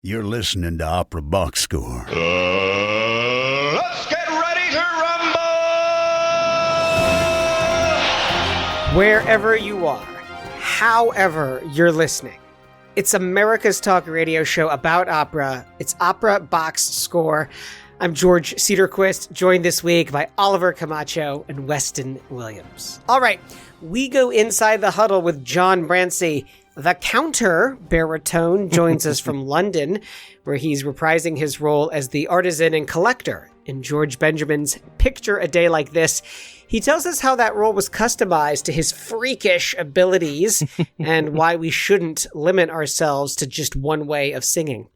You're listening to Opera Box Score. Let's get ready to rumble! Wherever you are, however you're listening, it's America's talk radio show about opera. It's Opera Box Score. I'm George Cedarquist, joined this week by Oliver Camacho and Weston Williams. All right, we go inside the huddle with John Brancy. The counter baritone joins us from London, where he's reprising his role as the artisan collector in George Benjamin's Picture a Day Like This. He tells us how that role was customized to his freakish abilities and why we shouldn't limit ourselves to just one way of singing.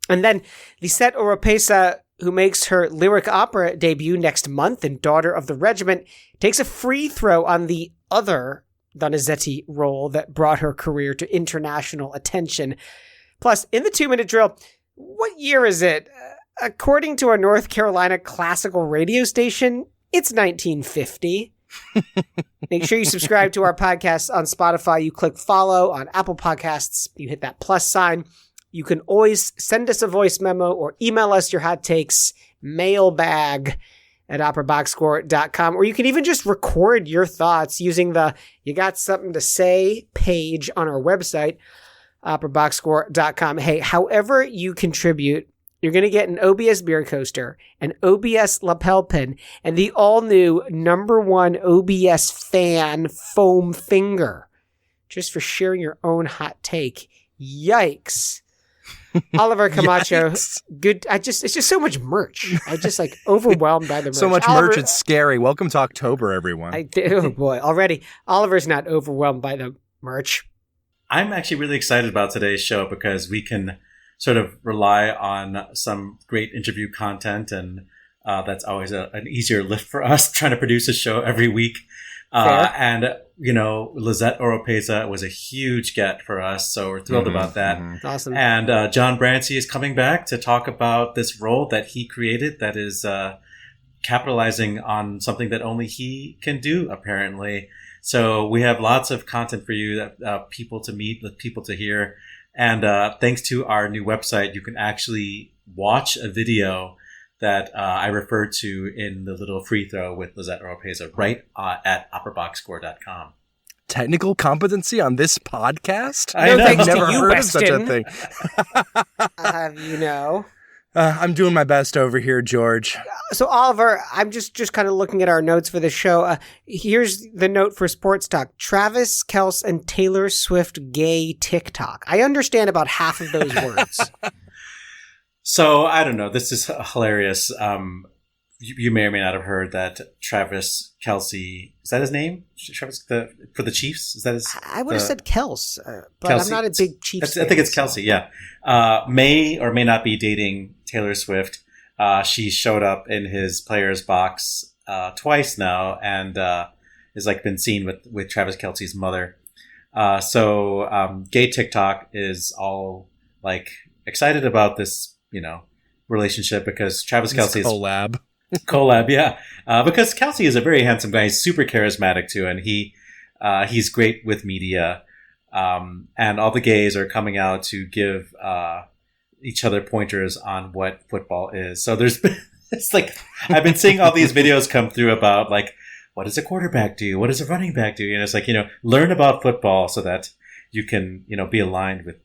And then Lisette Oropesa, who makes her lyric opera debut next month in Daughter of the Regiment, takes a free throw on the other Donizetti role that brought her career to international attention. Plus, in the 2-minute drill, what year is it? According to a North Carolina classical radio station, it's 1950. Make sure you subscribe to our podcast on Spotify. You click follow on Apple Podcasts. You hit that plus sign. You can always send us a voice memo or email us your hot takes, mailbag at operaboxscore.com, or you can even just record your thoughts using the You Got Something to Say page on our website, operaboxscore.com. Hey, however you contribute, you're going to get an OBS beer coaster, an OBS lapel pin, and the all-new #1 OBS fan foam finger, just for sharing your own hot take. Yikes. Oliver Camacho, Yikes. Good. It's just so much merch. I just overwhelmed by the merch. So much Oliver, merch, it's scary. Welcome to October, everyone. Oh boy, already Oliver's not overwhelmed by the merch. I'm actually really excited about today's show because we can sort of rely on some great interview content, and that's always an easier lift for us trying to produce a show every week. And, you know, Lisette Oropesa was a huge get for us, so we're thrilled about that. Mm-hmm. Awesome. And John Brancy is coming back to talk about this role that he created that is capitalizing on something that only he can do, apparently. So we have lots of content for you, that people to meet, people to hear. And thanks to our new website, you can actually watch a video that I referred to in the little free throw with Lisette Oropesa right at operaboxscore.com. Technical competency on this podcast? I know. I've never to you, heard of such a Weston. thing. You know. I'm doing my best over here, George. So Oliver, I'm just kind of looking at our notes for the show. Here's the note for Sports Talk. Travis Kelce and Taylor Swift gay TikTok. I understand about half of those words. So I don't know. This is hilarious. You may or may not have heard that Travis Kelce, is that his name? Travis for the Chiefs? Is that his? I would have said Kelce, but Kelce. I'm not a big Chiefs fan. I think it's Kelce. Yeah, may or may not be dating Taylor Swift. She showed up in his player's box twice now, and is been seen with Travis Kelce's mother. So gay TikTok is all excited about this, relationship because Travis Kelce's collab, yeah. Because Kelce is a very handsome guy. He's super charismatic too, and he's great with media. And all the gays are coming out to give each other pointers on what football is. So there's been, I've been seeing all these videos come through about what does a quarterback do? What does a running back do? It's learn about football so that you can, be aligned with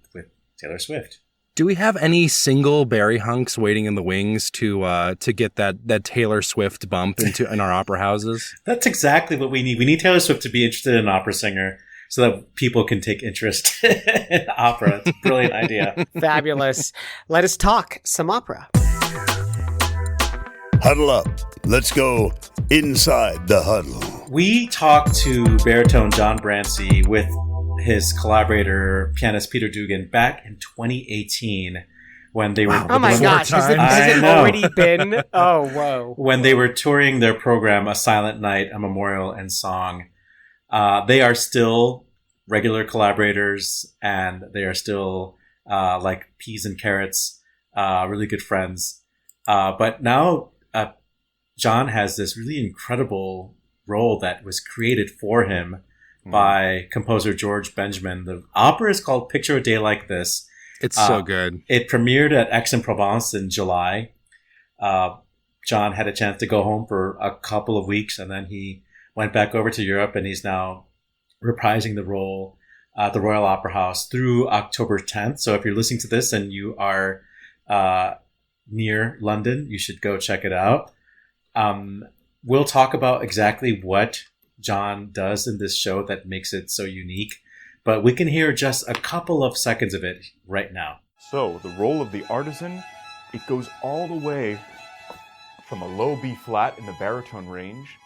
Taylor Swift. Do we have any single Barry hunks waiting in the wings to get that Taylor Swift bump in our opera houses? That's exactly what we need. We need Taylor Swift to be interested in an opera singer so that people can take interest in opera. It's a brilliant idea. Fabulous. Let us talk some opera. Huddle up. Let's go inside the huddle. We talked to baritone John Brancy with his collaborator, pianist Peter Dugan, back in 2018 when they were... Oh my gosh, has it already been? Oh, whoa. When they were touring their program, A Silent Night, A Memorial and Song. They are still regular collaborators, and they are still like peas and carrots, really good friends. But now John has this really incredible role that was created for him by composer George Benjamin. The opera is called Picture a Day Like This. It's so good. It premiered at Aix-en-Provence in July. John had a chance to go home for a couple of weeks, and then he went back over to Europe, and he's now reprising the role at the Royal Opera House through October 10th. So if you're listening to this and you are near London, you should go check it out. We'll talk about exactly what John does in this show that makes it so unique, but we can hear just a couple of seconds of it right now. So the role of the artisan, it goes all the way from a low B flat in the baritone range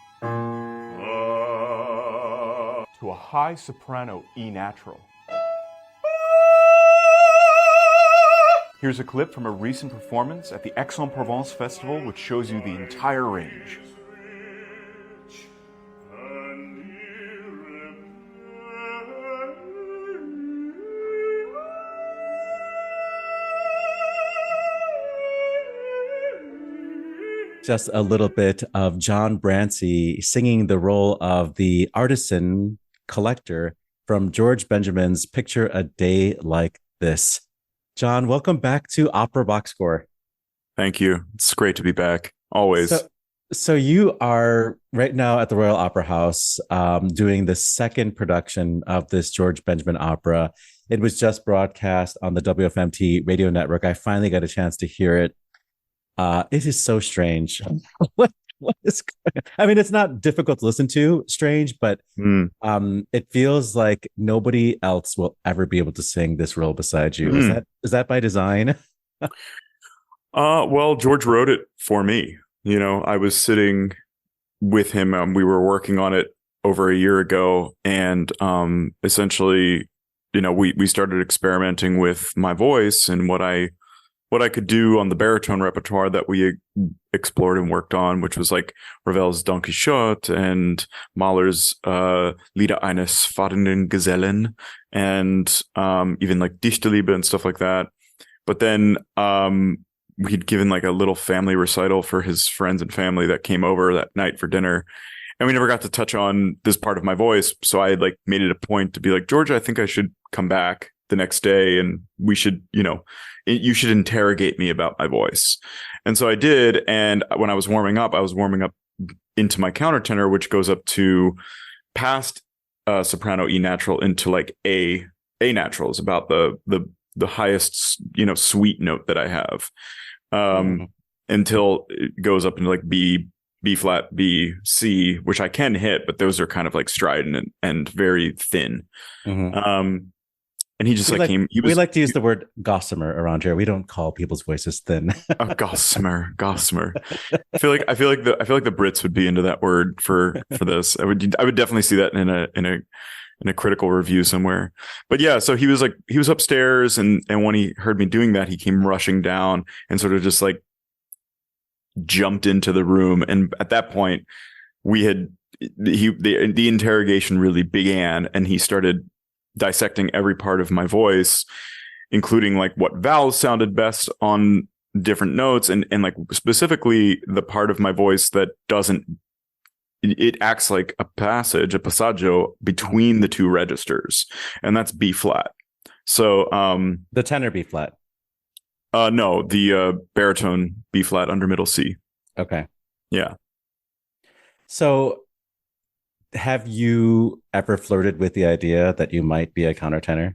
to a high soprano E natural. Here's a clip from a recent performance at the Aix-en-Provence Festival, which shows you the entire range. Just a little bit of John Brancy singing the role of the Artisan Collector from George Benjamin's Picture a Day Like This. John, welcome back to operaboxscore. Thank you. It's great to be back. Always. So you are right now at the Royal Opera House doing the second production of this George Benjamin opera. It was just broadcast on the WFMT radio network. I finally got a chance to hear it. It is so strange. What is? I mean, it's not difficult to listen to, strange, but it feels like nobody else will ever be able to sing this role beside you. Is that by design? Well, George wrote it for me. You know, I was sitting with him. We were working on it over a year ago, and essentially, you know, we started experimenting with my voice and what I could do on the baritone repertoire that we explored and worked on, which was like Ravel's Don Quixote and Mahler's Lieder eines fahrenden Gesellen, and even like Dichterliebe and stuff like that. But then we'd given like a little family recital for his friends and family that came over that night for dinner. And we never got to touch on this part of my voice. So I like made it a point to be like, George, I think I should come back the next day and we should, you know, you should interrogate me about my voice. And so I did. And when I was warming up into my countertenor, which goes up to past soprano E natural into like A natural is about the highest, you know, sweet note that I have, until it goes up into like B flat, B, C, which I can hit, but those are kind of like strident and very thin. And he just we like to use the word gossamer around here. We don't call people's voices thin. Gossamer. I feel like the Brits would be into that word for this. I would definitely see that in a critical review somewhere. But yeah, so he was upstairs, and when he heard me doing that, he came rushing down and sort of just like jumped into the room. And at that point, the interrogation really began, and he started dissecting every part of my voice, including like what vowels sounded best on different notes, and like specifically the part of my voice that it acts like a passaggio between the two registers, and that's B flat. So the tenor B flat. No, the baritone B flat under middle C. Okay. Yeah. So have you ever flirted with the idea that you might be a countertenor?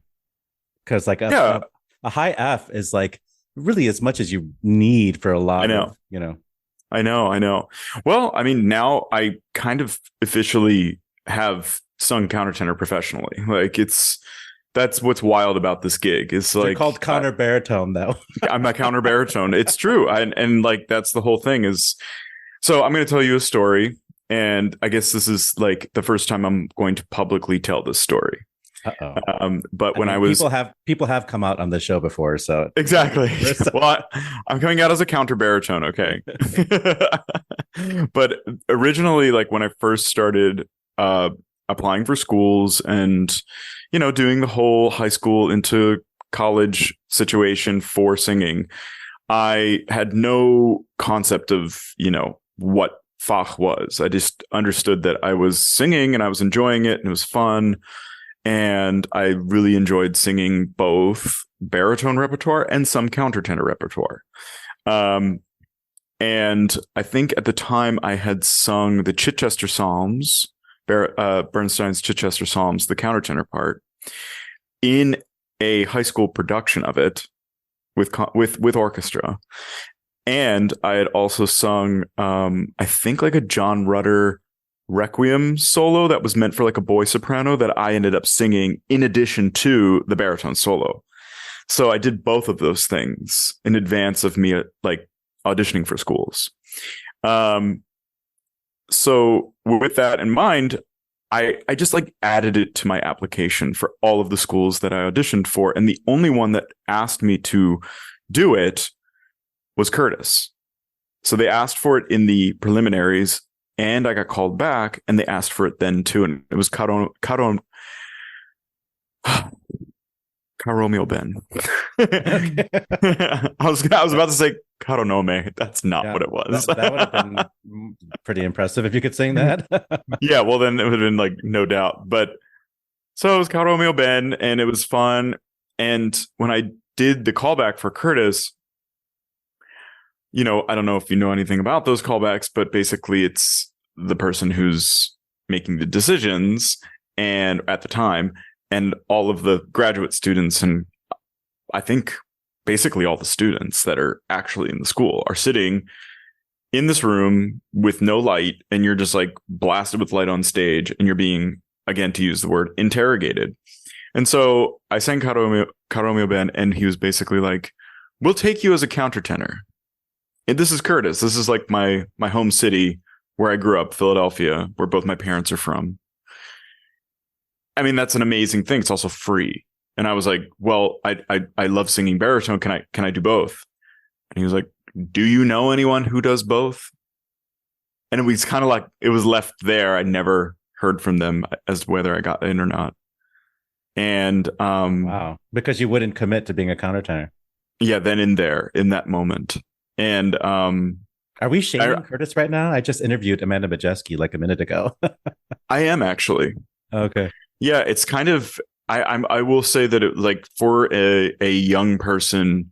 Because like a high F is like really as much as you need for a lot of, you know. I know. Well, I mean, now I kind of officially have sung countertenor professionally. Like that's what's wild about this gig. It's like, they're called counter baritone though. I'm a counter baritone. It's true. And like, that's the whole thing is, so I'm going to tell you a story. And I guess this is like the first time I'm going to publicly tell this story. But when people have come out on the show before, so exactly. Well, I'm coming out as a counter baritone, okay. But originally, like when I first started applying for schools and, you know, doing the whole high school into college situation for singing, I had no concept of, you know, what Fach was. I just understood that I was singing and I was enjoying it and it was fun. And I really enjoyed singing both. baritone repertoire and some countertenor repertoire. And I think at the time I had sung the Chichester Psalms, Bernstein's Chichester Psalms, the countertenor part, in a high school production of it with orchestra. And I had also sung, I think, like a John Rutter Requiem solo that was meant for like a boy soprano that I ended up singing in addition to the baritone solo. So I did both of those things in advance of me like auditioning for schools. So with that in mind, I just like added it to my application for all of the schools that I auditioned for. And the only one that asked me to do it was Curtis. So they asked for it in the preliminaries, and I got called back, and they asked for it then too. And it was Romeo Ben. I was about to say Caro Nome. That's not what it was. That would have been pretty impressive if you could sing that. Yeah, well then it would have been like no doubt. But so it was Caro Romeo Ben, and it was fun. And when I did the callback for Curtis, you know, I don't know if you know anything about those callbacks, but basically it's the person who's making the decisions and at the time, and all of the graduate students, and I think basically all the students that are actually in the school are sitting in this room with no light, and you're just like blasted with light on stage, and you're being, again, to use the word, interrogated. And so I sang Caro Romeo Ben, and he was basically like, we'll take you as a countertenor. And this is Curtis. This is like my home city where I grew up, Philadelphia, where both my parents are from. I mean, that's an amazing thing. It's also free. And I was like, well, I love singing baritone. Can I do both? And he was like, do you know anyone who does both? And it was kind of like, it was left there. I never heard from them as to whether I got in or not. And wow, because you wouldn't commit to being a countertenor. Yeah, then in that moment. And are we shaming Curtis right now? I just interviewed Amanda Majeski like a minute ago. I am actually. Okay. Yeah, it's kind of, I will say that it, like, for a young person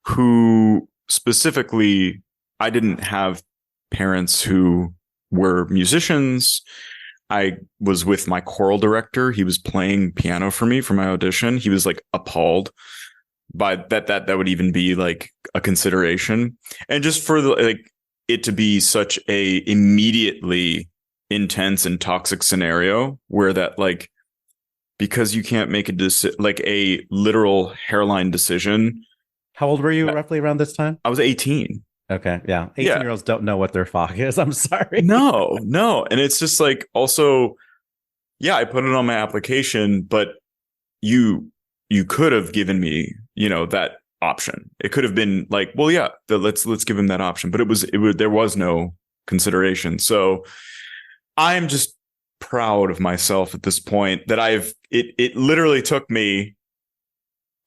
who specifically, I didn't have parents who were musicians. I was with my choral director. He was playing piano for me for my audition. He was like appalled by that would even be like a consideration. And just for it to be such a immediately intense and toxic scenario where that, like, because you can't make a literal hairline decision. How old were you roughly around this time? I was 18. Okay. Yeah. 18-year-olds don't know what their fog is. I'm sorry. No. And it's just like, also, yeah, I put it on my application, but you could have given me, that option. It could have been like, well, yeah, let's give him that option. But there was no consideration. So I'm just proud of myself at this point that it literally took me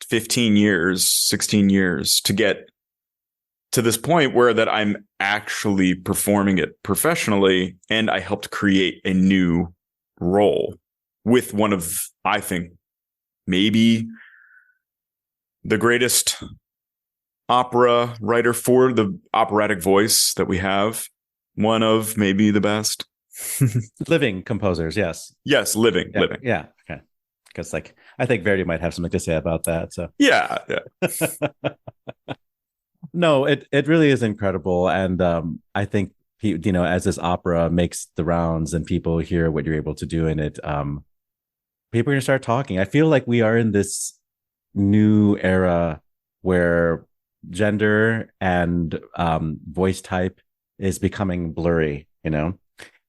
16 years to get to this point where that I'm actually performing it professionally, and I helped create a new role with one of, I think, maybe the greatest opera writer for the operatic voice that we have. One of maybe the best. Living composers, yes. Yes, living. Yeah, okay. Because I think Verdi might have something to say about that. So yeah. No, it really is incredible, and I think as this opera makes the rounds and people hear what you're able to do in it, people are gonna start talking. I feel like we are in this new era where gender and voice type is becoming blurry,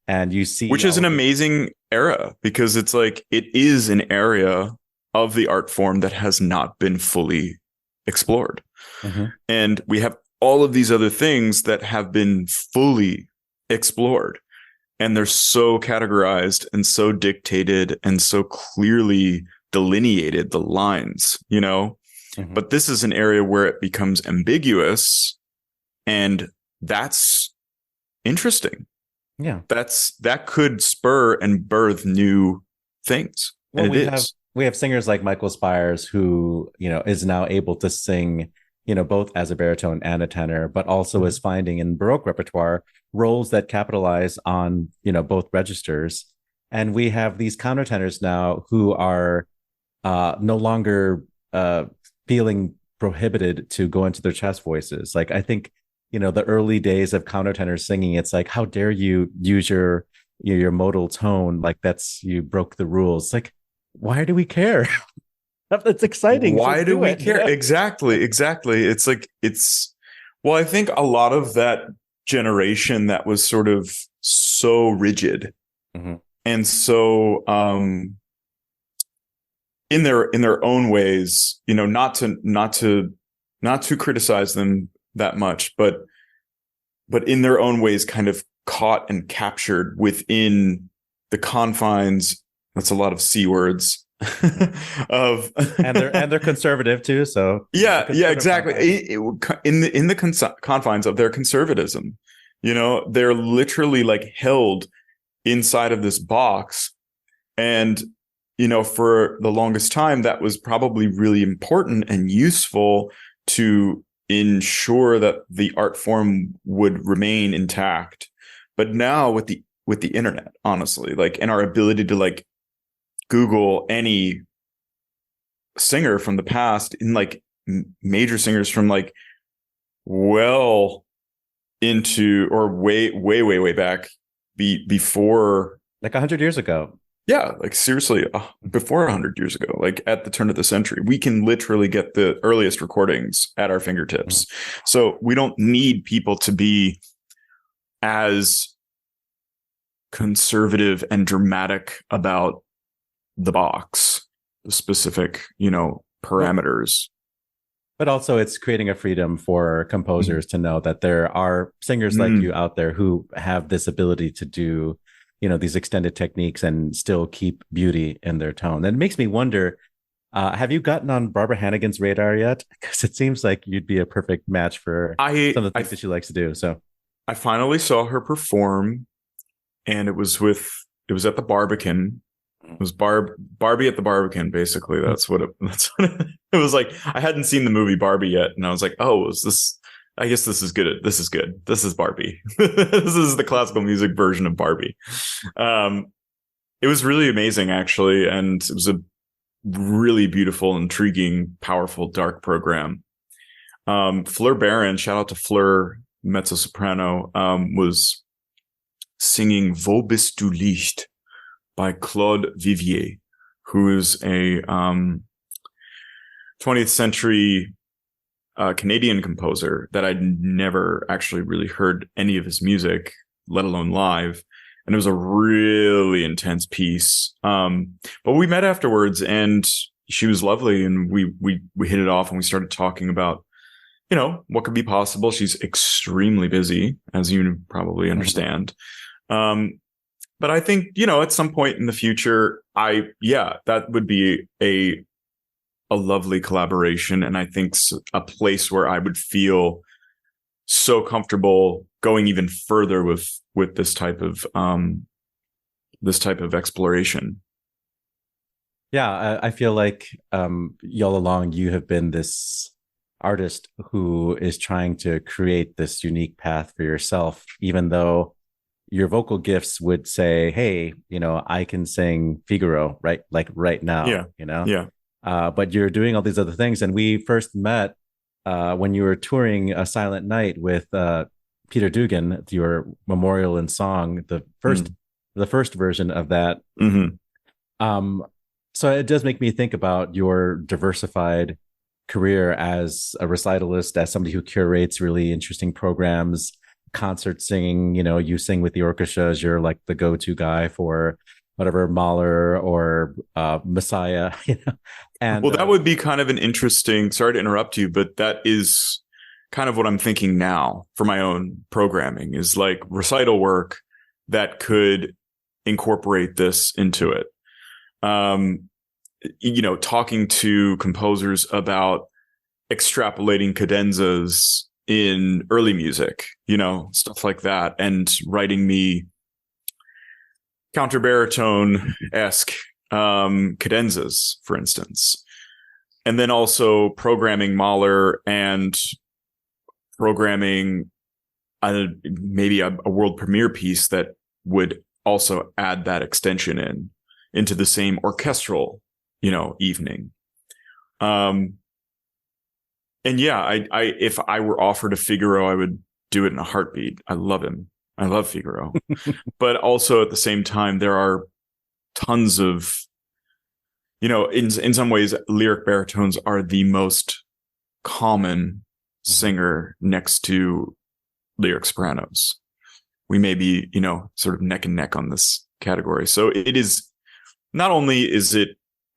and you see, which is an amazing era, because it's like it is an area of the art form that has not been fully explored. Mm-hmm. And we have all of these other things that have been fully explored, and they're so categorized and so dictated and so clearly delineated, the lines, Mm-hmm. But this is an area where it becomes ambiguous, and that's interesting. Yeah. That could spur and birth new things. Well, and we have singers like Michael Spires, who, is now able to sing, both as a baritone and a tenor, but also is finding in Baroque repertoire roles that capitalize on, both registers. And we have these countertenors now who are no longer feeling prohibited to go into their chest voices. Like, I think, the early days of countertenors singing, it's like, how dare you use your modal tone? Like, you broke the rules. Like, why do we care? That's exciting. Why do we care? Yeah. Exactly. It's like, well, I think a lot of that generation that was sort of so rigid and so, in their own ways, not to criticize them that much, but in their own ways, kind of caught and captured within the confines. That's a lot of C words of, and they're conservative too. So yeah, exactly. In the confines of their conservatism, they're literally like held inside of this box. And, for the longest time, that was probably really important and useful to ensure that the art form would remain intact. But now with the internet, honestly, like, and our ability to like Google any singer from the past, in like major singers from like well into or way back before, like 100 years ago. Yeah, like seriously, before 100 years ago, like at the turn of the century, we can literally get the earliest recordings at our fingertips. So we don't need people to be as conservative and dramatic about the box, the specific, parameters. But also it's creating a freedom for composers to know that there are singers like you out there who have this ability to do, these extended techniques and still keep beauty in their tone. And it makes me wonder, have you gotten on Barbara Hannigan's radar yet? Because it seems like you'd be a perfect match for some of the things that she likes to do. So I finally saw her perform, and it was at the Barbican. It was Barbie at the Barbican, basically. That's what it was like. I hadn't seen the movie Barbie yet, and I was like, oh, is this? I guess this is good. This is good. This is Barbie. This is the classical music version of Barbie. It was really amazing, actually, and it was a really beautiful, intriguing, powerful, dark program. Fleur Baron, shout out to Fleur, mezzo soprano, was singing Wo bist du Licht by Claude Vivier, who is a 20th century Canadian composer that I'd never actually really heard any of his music, let alone live. And it was a really intense piece. But we met afterwards, and she was lovely, and we hit it off, and we started talking about, what could be possible. She's extremely busy, as you probably understand. But I think, at some point in the future, that would be a lovely collaboration. And I think a place where I would feel so comfortable going even further with this type of exploration. Yeah, I feel like all along you have been this artist who is trying to create this unique path for yourself, even though your vocal gifts would say, hey, I can sing Figaro right now, Yeah. But you're doing all these other things. And we first met when you were touring A Silent Night with Peter Dugan, your memorial in song, the first version of that. So it does make me think about your diversified career as a recitalist, as somebody who curates really interesting programs, concert singing. You sing with the orchestras. You're like the go-to guy for whatever Mahler or Messiah. And that would be kind of an interesting. Sorry to interrupt you, but that is kind of what I'm thinking now for my own programming, is like recital work that could incorporate this into it. Talking to composers about extrapolating cadenzas in early music, stuff like that, and writing me counterbaritone-esque cadenzas, for instance. And then also programming Mahler and programming maybe a world premiere piece that would also add that extension into the same orchestral, evening. And yeah, I if I were offered a Figaro, I would do it in a heartbeat. I love him. I love Figaro. But also at the same time, there are tons of, in some ways, lyric baritones are the most common singer next to lyric sopranos. We may be, sort of neck and neck on this category. So it is, not only is it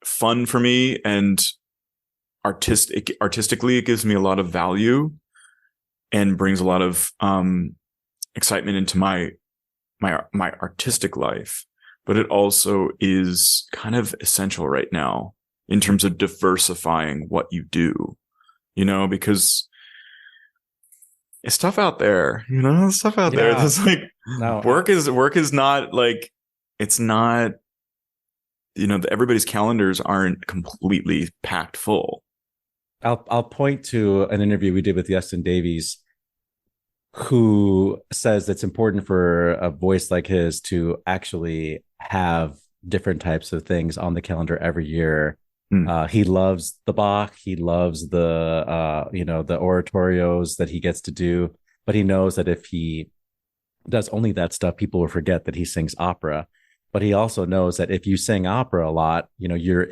fun for me and artistically, it gives me a lot of value and brings a lot of excitement into my artistic life, but it also is kind of essential right now in terms of diversifying what you do, because it's tough out there, it's tough out there. It's like work is not like, it's not, everybody's calendars aren't completely packed full. I'll point to an interview we did with Justin Davies, who says it's important for a voice like his to actually have different types of things on the calendar every year. He loves the Bach. He loves the the oratorios that he gets to do, but he knows that if he does only that stuff, people will forget that he sings opera. But he also knows that if you sing opera a lot, you're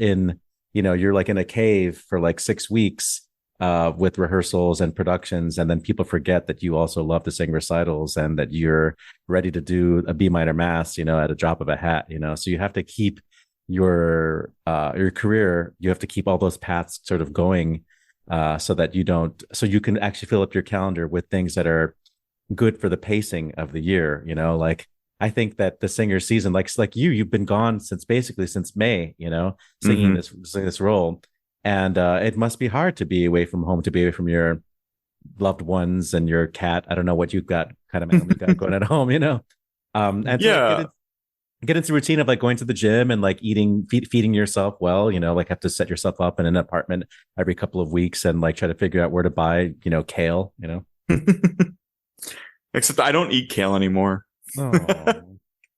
like in a cave for like 6 weeks with rehearsals and productions, and then people forget that you also love to sing recitals and that you're ready to do a B minor mass, at a drop of a hat. So you have to keep your career, you have to keep all those paths sort of going, so you can actually fill up your calendar with things that are good for the pacing of the year. Like, I think that the singer season, like you've been gone since May, singing this role. And it must be hard to be away from home, to be away from your loved ones and your cat. I don't know what you've got kind of you've got going at home, and yeah. Get into the routine of like going to the gym and like feeding yourself well, like have to set yourself up in an apartment every couple of weeks and like try to figure out where to buy, kale, Except I don't eat kale anymore. Oh,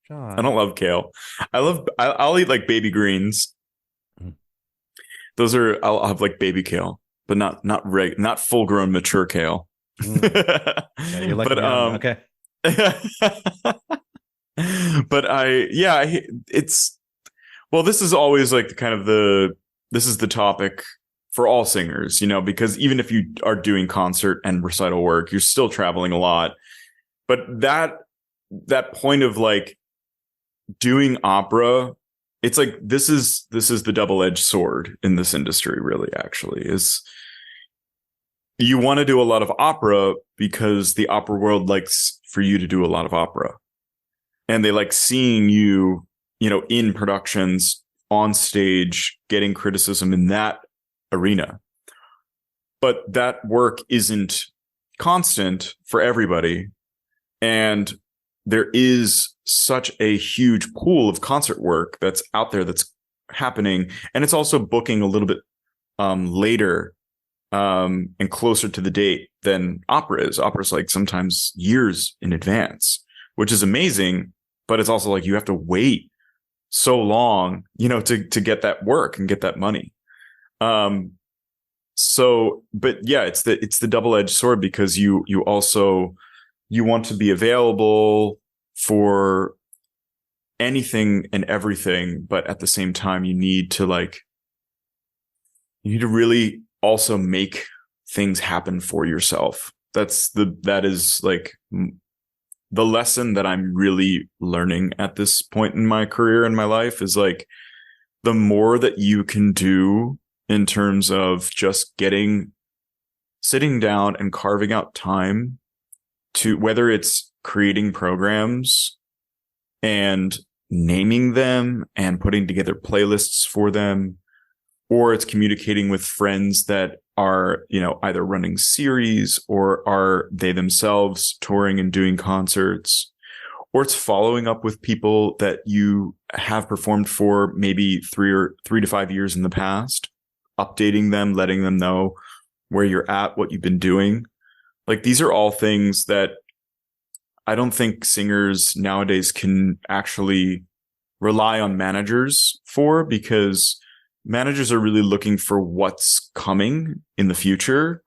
John. I don't love kale. I'll eat like baby greens. I'll have like baby kale, but not full grown mature kale. Yeah, you're like, okay. But this is always like this is the topic for all singers, because even if you are doing concert and recital work, you're still traveling a lot. But that point of like doing opera, it's like, this is the double-edged sword in this industry, really, actually, is you want to do a lot of opera because the opera world likes for you to do a lot of opera. And they like seeing you, in productions, on stage, getting criticism in that arena. But that work isn't constant for everybody. And there is such a huge pool of concert work that's out there that's happening. And it's also booking a little bit later and closer to the date than opera is. Opera's like sometimes years in advance, which is amazing, but it's also like you have to wait so long, to get that work and get that money. But yeah, it's the double-edged sword, because you want to be available for anything and everything, but at the same time, you need to really also make things happen for yourself. That is like the lesson that I'm really learning at this point in my career and my life, is like, the more that you can do in terms of just sitting down and carving out time to, whether it's creating programs and naming them and putting together playlists for them, or it's communicating with friends that are, either running series or are they themselves touring and doing concerts, or it's following up with people that you have performed for maybe 3 to 5 years in the past, updating them, letting them know where you're at, what you've been doing. Like, these are all things that I don't think singers nowadays can actually rely on managers for, because managers are really looking for what's coming in the future.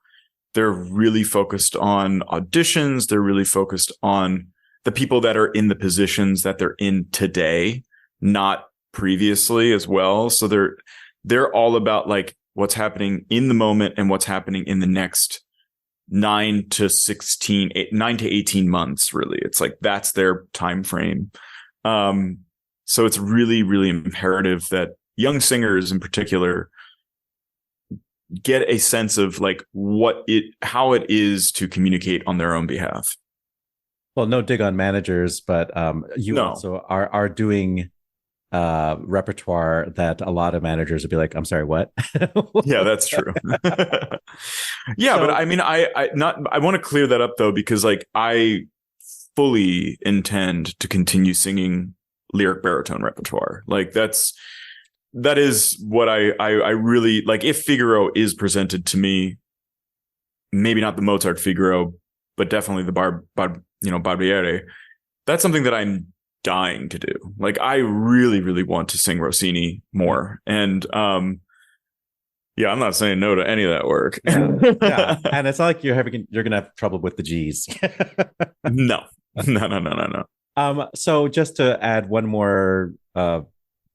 They're really focused on auditions. They're really focused on the people that are in the positions that they're in today, not previously as well. So they're all about like what's happening in the moment and what's happening in the next 9 to 18 months, really. It's like that's their time frame. So it's really, really imperative that young singers in particular get a sense of like how it is to communicate on their own behalf. Well, no dig on managers, but you also are doing repertoire that a lot of managers would be like, I'm sorry, what? Yeah, that's true. Yeah, but I mean, I want to clear that up though, because like I fully intend to continue singing lyric baritone repertoire. Like that is what I really like. If Figaro is presented to me, maybe not the Mozart Figaro, but definitely the Barbiere, that's something that I'm dying to do. Like, I really, really want to sing Rossini more. And yeah, I'm not saying no to any of that work. Yeah. And it's not like you're gonna have trouble with the G's. No. So just to add one more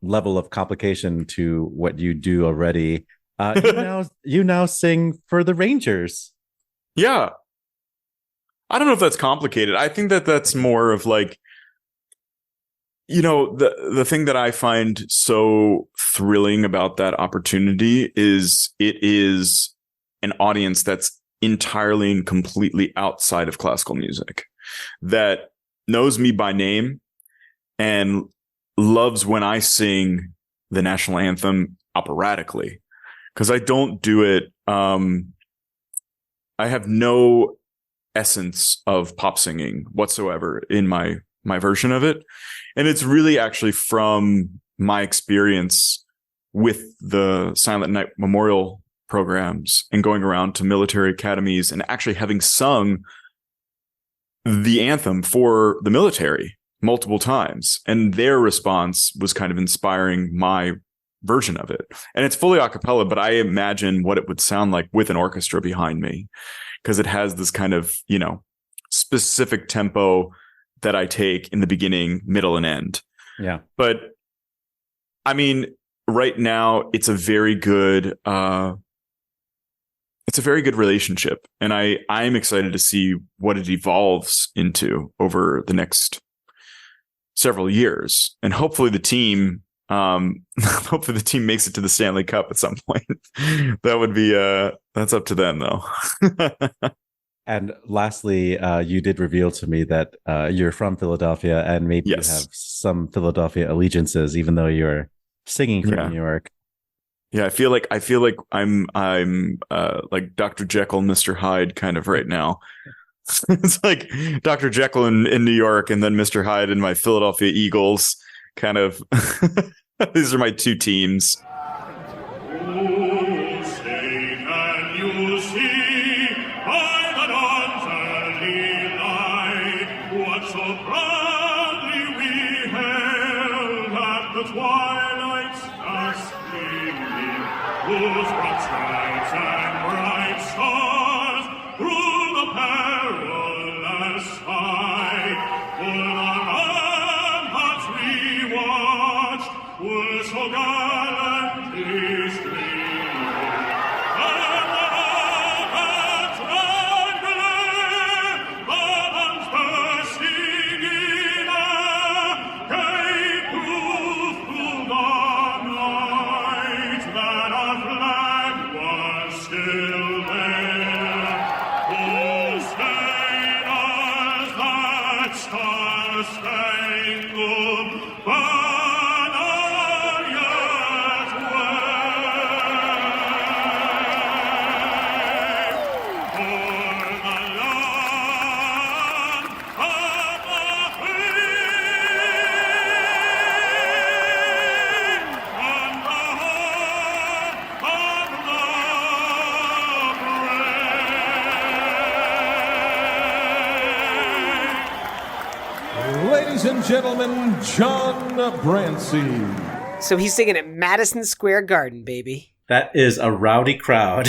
level of complication to what you do already, you now sing for the Rangers. Yeah. I don't know if that's complicated. I think that's more of like, the thing that I find so thrilling about that opportunity is it is an audience that's entirely and completely outside of classical music, that knows me by name and loves when I sing the national anthem operatically, because I don't do it. I have no essence of pop singing whatsoever in my version of it. And it's really actually from my experience with the Silent Night Memorial programs and going around to military academies and actually having sung the anthem for the military multiple times. And their response was kind of inspiring my version of it. And it's fully a cappella, but I imagine what it would sound like with an orchestra behind me, because it has this kind of, specific tempo that I take in the beginning, middle, and end. Yeah. But I mean, right now it's a very good relationship. And I'm excited to see what it evolves into over the next several years. And hopefully the team makes it to the Stanley Cup at some point. That would be that's up to them though. And lastly, you did reveal to me that you're from Philadelphia, and maybe Yes. you have some Philadelphia allegiances, even though you're singing from New York. Yeah, I feel like I'm like Dr. Jekyll and Mr. Hyde kind of right now. It's like Dr. Jekyll in New York, and then Mr. Hyde in my Philadelphia Eagles. Kind of. These are my two teams. Twilight's fast gleaming, whose broad stripes and bright stars through the perilous fight, for the ramparts we watched were so gallantly streaming, and the ramparts ran glare, the guns bursting in air, gave proof to the night that our flag was still there. Oh, sailors, that star-spangled banner yet wave. For the land of the free ladies and gentlemen, John Brancy. So he's singing at Madison Square Garden, baby. That is a rowdy crowd.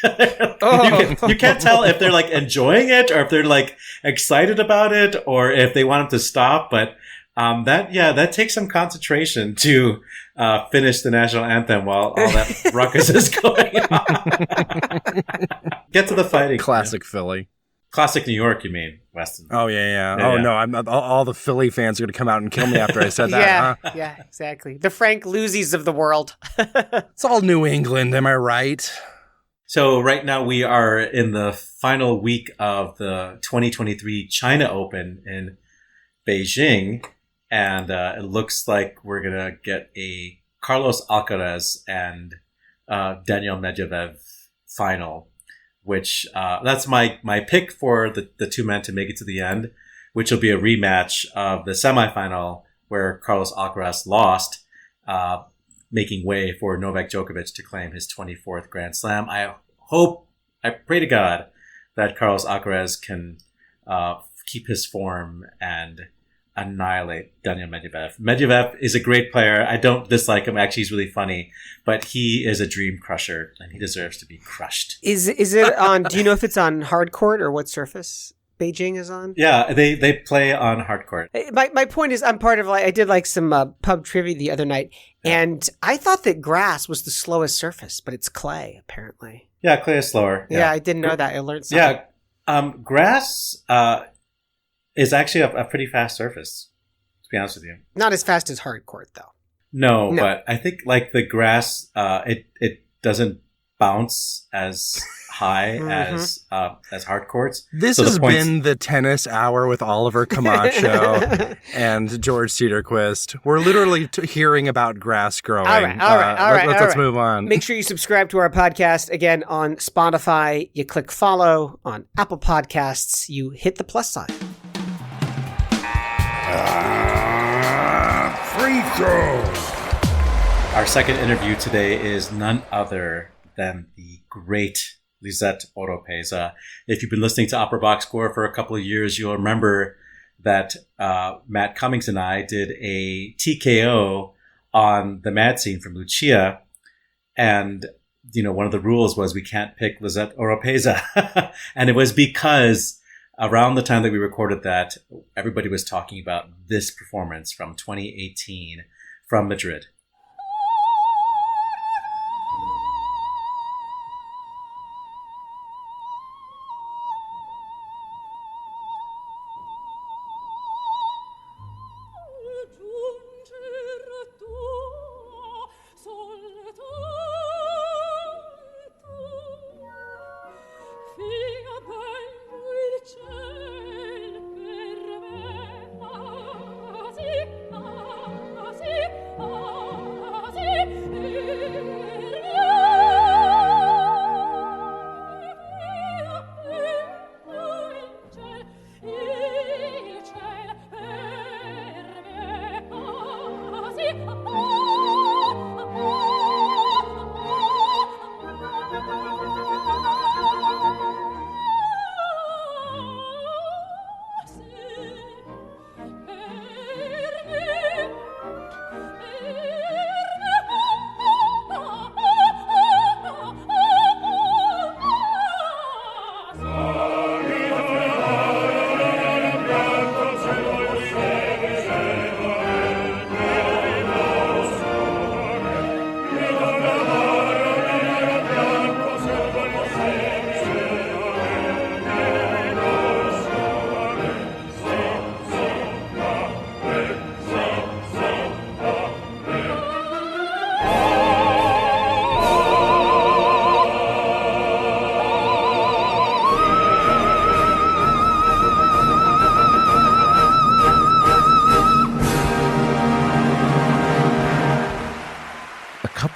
Oh. You can't tell if they're like enjoying it or if they're like excited about it or if they want him to stop. But that takes some concentration to finish the national anthem while all that ruckus is going on. Get to the fighting. Classic Philly. Classic New York, you mean, Weston? Oh, yeah. Oh, no, I'm not, all the Philly fans are going to come out and kill me after I said that, huh? Yeah, exactly. The Frank Luzies of the world. It's all New England, am I right? So right now we are in the final week of the 2023 China Open in Beijing, and it looks like we're going to get a Carlos Alcaraz and Daniel Medvedev final, which that's my pick for the two men to make it to the end, which will be a rematch of the semifinal where Carlos Alcaraz lost, making way for Novak Djokovic to claim his 24th Grand Slam. I pray to God that Carlos Alcaraz can keep his form and annihilate Daniel Medvedev. Medvedev is a great player. I don't dislike him. Actually, he's really funny, but he is a dream crusher and he deserves to be crushed. Is it on, do you know if it's on hard court or what surface Beijing is on? Yeah, they play on hard court. My point is, I'm part of I did some pub trivia the other night, and I thought that grass was the slowest surface, but it's clay apparently. Yeah, clay is slower. Yeah, I didn't know that. I learned something. Yeah, grass is actually a pretty fast surface, to be honest with you. Not as fast as hard court, though. No, but I think like the grass, it doesn't bounce as high as hard courts. This has been the tennis hour with Oliver Camacho and George Cedarquist. We're literally hearing about grass growing. All right. Let's move on. Make sure you subscribe to our podcast again on Spotify. You click follow on Apple Podcasts. You hit the plus sign. Free throw. Our second interview today is none other than the great Lisette Oropesa. If you've been listening to Opera Box Score for a couple of years, you'll remember that Matt Cummings and I did a TKO on the Mad Scene from Lucia. And, one of the rules was we can't pick Lisette Oropesa. And it was because around the time that we recorded that, everybody was talking about this performance from 2018 from Madrid.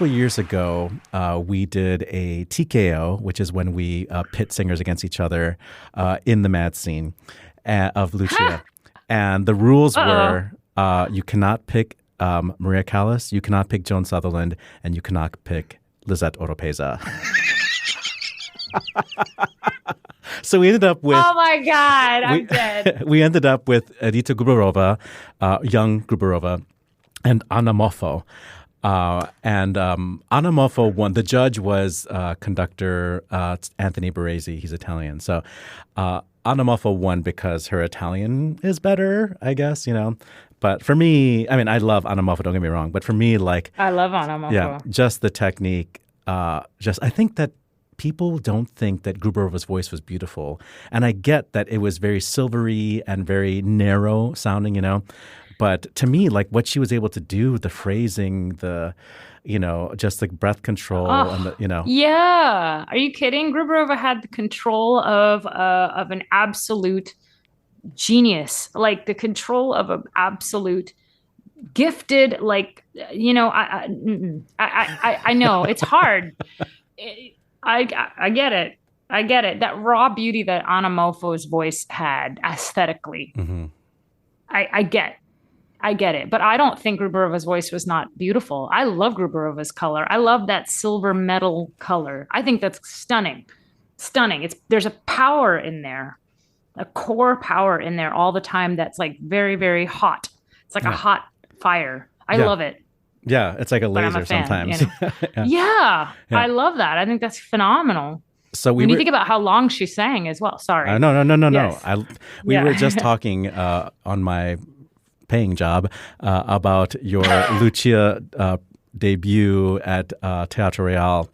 Years ago, we did a TKO, which is when we pit singers against each other in the Mad Scene of Lucia. And the rules were you cannot pick Maria Callas, you cannot pick Joan Sutherland, and you cannot pick Lisette Oropesa. So we ended up with. Oh my God, I'm dead. We ended up with Edita Gruberova, young Gruberova, and Anna Moffo. And Anna Moffo won. The judge was conductor Anthony Baresi. He's Italian. So Anna Moffo won because her Italian is better, I guess, But for me, I mean, I love Anna Moffo, don't get me wrong. But for me, I love Anna Moffo. Yeah, just the technique. I think that people don't think that Gruberova's voice was beautiful. And I get that it was very silvery and very narrow sounding, But to me, like what she was able to do, the phrasing, just like breath control and Yeah. Are you kidding? Gruberova had the control of an absolute genius, like the control of an absolute gifted, like, I know it's hard. I get it. I get it. That raw beauty that Anna Mofo's voice had aesthetically. Mm-hmm. I get it. But I don't think Gruberova's voice was not beautiful. I love Gruberova's color. I love that silver metal color. I think that's stunning. Stunning. There's a power in there, a core power in there all the time that's like very, very hot. It's like a hot fire. I love it. Yeah, it's like a laser sometimes. Yeah, I love that. I think that's phenomenal. So when you think about how long she sang as well. Sorry. No. Yes. We were just talking on my paying job about your Lucia debut at Teatro Real.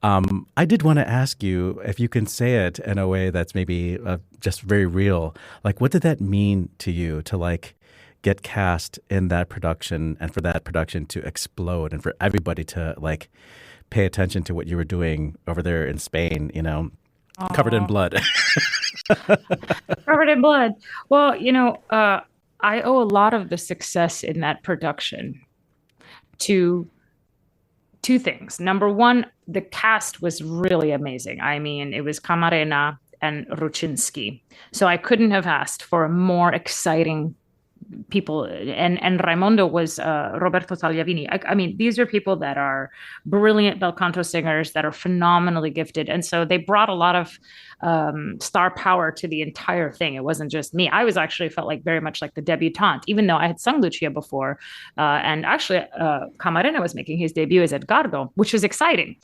I did want to ask you if you can say it in a way that's maybe just very real. Like, what did that mean to you to like get cast in that production and for that production to explode and for everybody to like pay attention to what you were doing over there in Spain, covered in blood. Covered in blood. Well, I owe a lot of the success in that production to two things. Number one, the cast was really amazing. I mean, it was Camarena and Ruczynski. So I couldn't have asked for a more exciting people, and Raimondo was Roberto Tagliavini. I mean, these are people that are brilliant bel canto singers that are phenomenally gifted, and so they brought a lot of star power to the entire thing. It wasn't just me. I was actually felt like very much like the debutante, even though I had sung Lucia before, and actually Camarena was making his debut as Edgardo, which was exciting.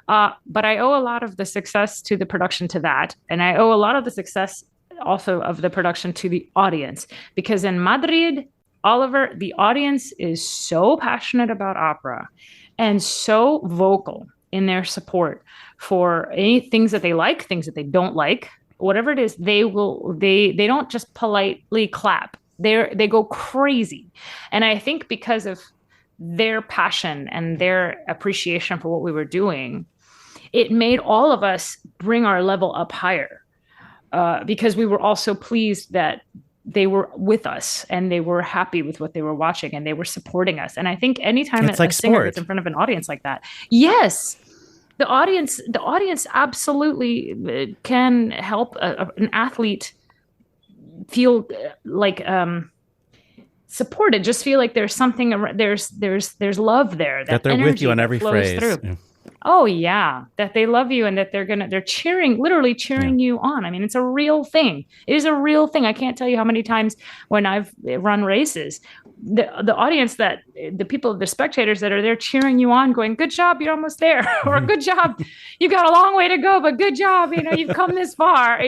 But I owe a lot of the success to the production to that, and I owe a lot of the success also of the production to the audience, because in Madrid, Oliver, the audience is so passionate about opera and so vocal in their support for any things that they like, things that they don't like, whatever it is, they don't just politely clap. They go crazy. And I think because of their passion and their appreciation for what we were doing, it made all of us bring our level up higher. Because we were also pleased that they were with us and they were happy with what they were watching and they were supporting us. And I think anytime a singer gets in front of an audience like that, yes, the audience absolutely can help an athlete feel like supported. Just feel like there's something, there's love there. That they're with you on every phrase. Yeah. Oh yeah, that they love you and that they're cheering, literally cheering you on. I mean, it's a real thing. It is a real thing. I can't tell you how many times when I've run races, the audience, that the people, the spectators that are there cheering you on, going, "Good job, you're almost there," or "Good job, you got a long way to go, but good job, you've come this far."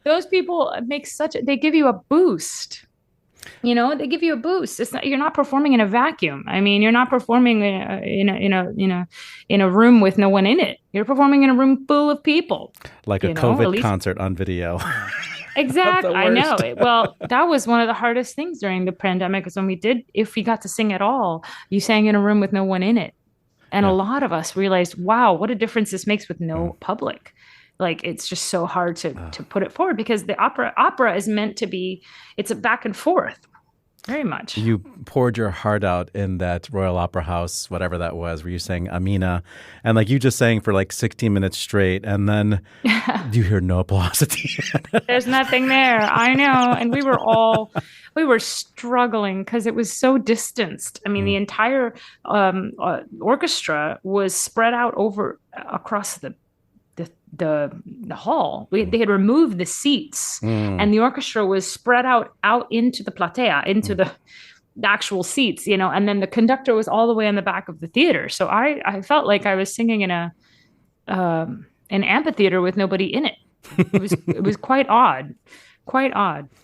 Those people they give you a boost. They give you a boost. You're not performing in a vacuum. I mean, you're not performing in a room with no one in it. You're performing in a room full of people. Like a COVID concert on video. Exactly. I know. Well, that was one of the hardest things during the pandemic, was when if we got to sing at all, you sang in a room with no one in it. And a lot of us realized, wow, what a difference this makes with no public. Like, it's just so hard to put it forward, because the opera is meant to be, it's a back and forth, very much. You poured your heart out in that Royal Opera House, whatever that was, where you sang Amina, and like you just sang for like 16 minutes straight, and then you hear no applause at the end. There's nothing there. I know. And we were struggling because it was so distanced. I mean, the entire orchestra was spread out across the the hall. They had removed the seats, and the orchestra was spread out into the platea, into the actual seats, and then the conductor was all the way in the back of the theater. So I felt like I was singing in an amphitheater with nobody in it. It was quite odd.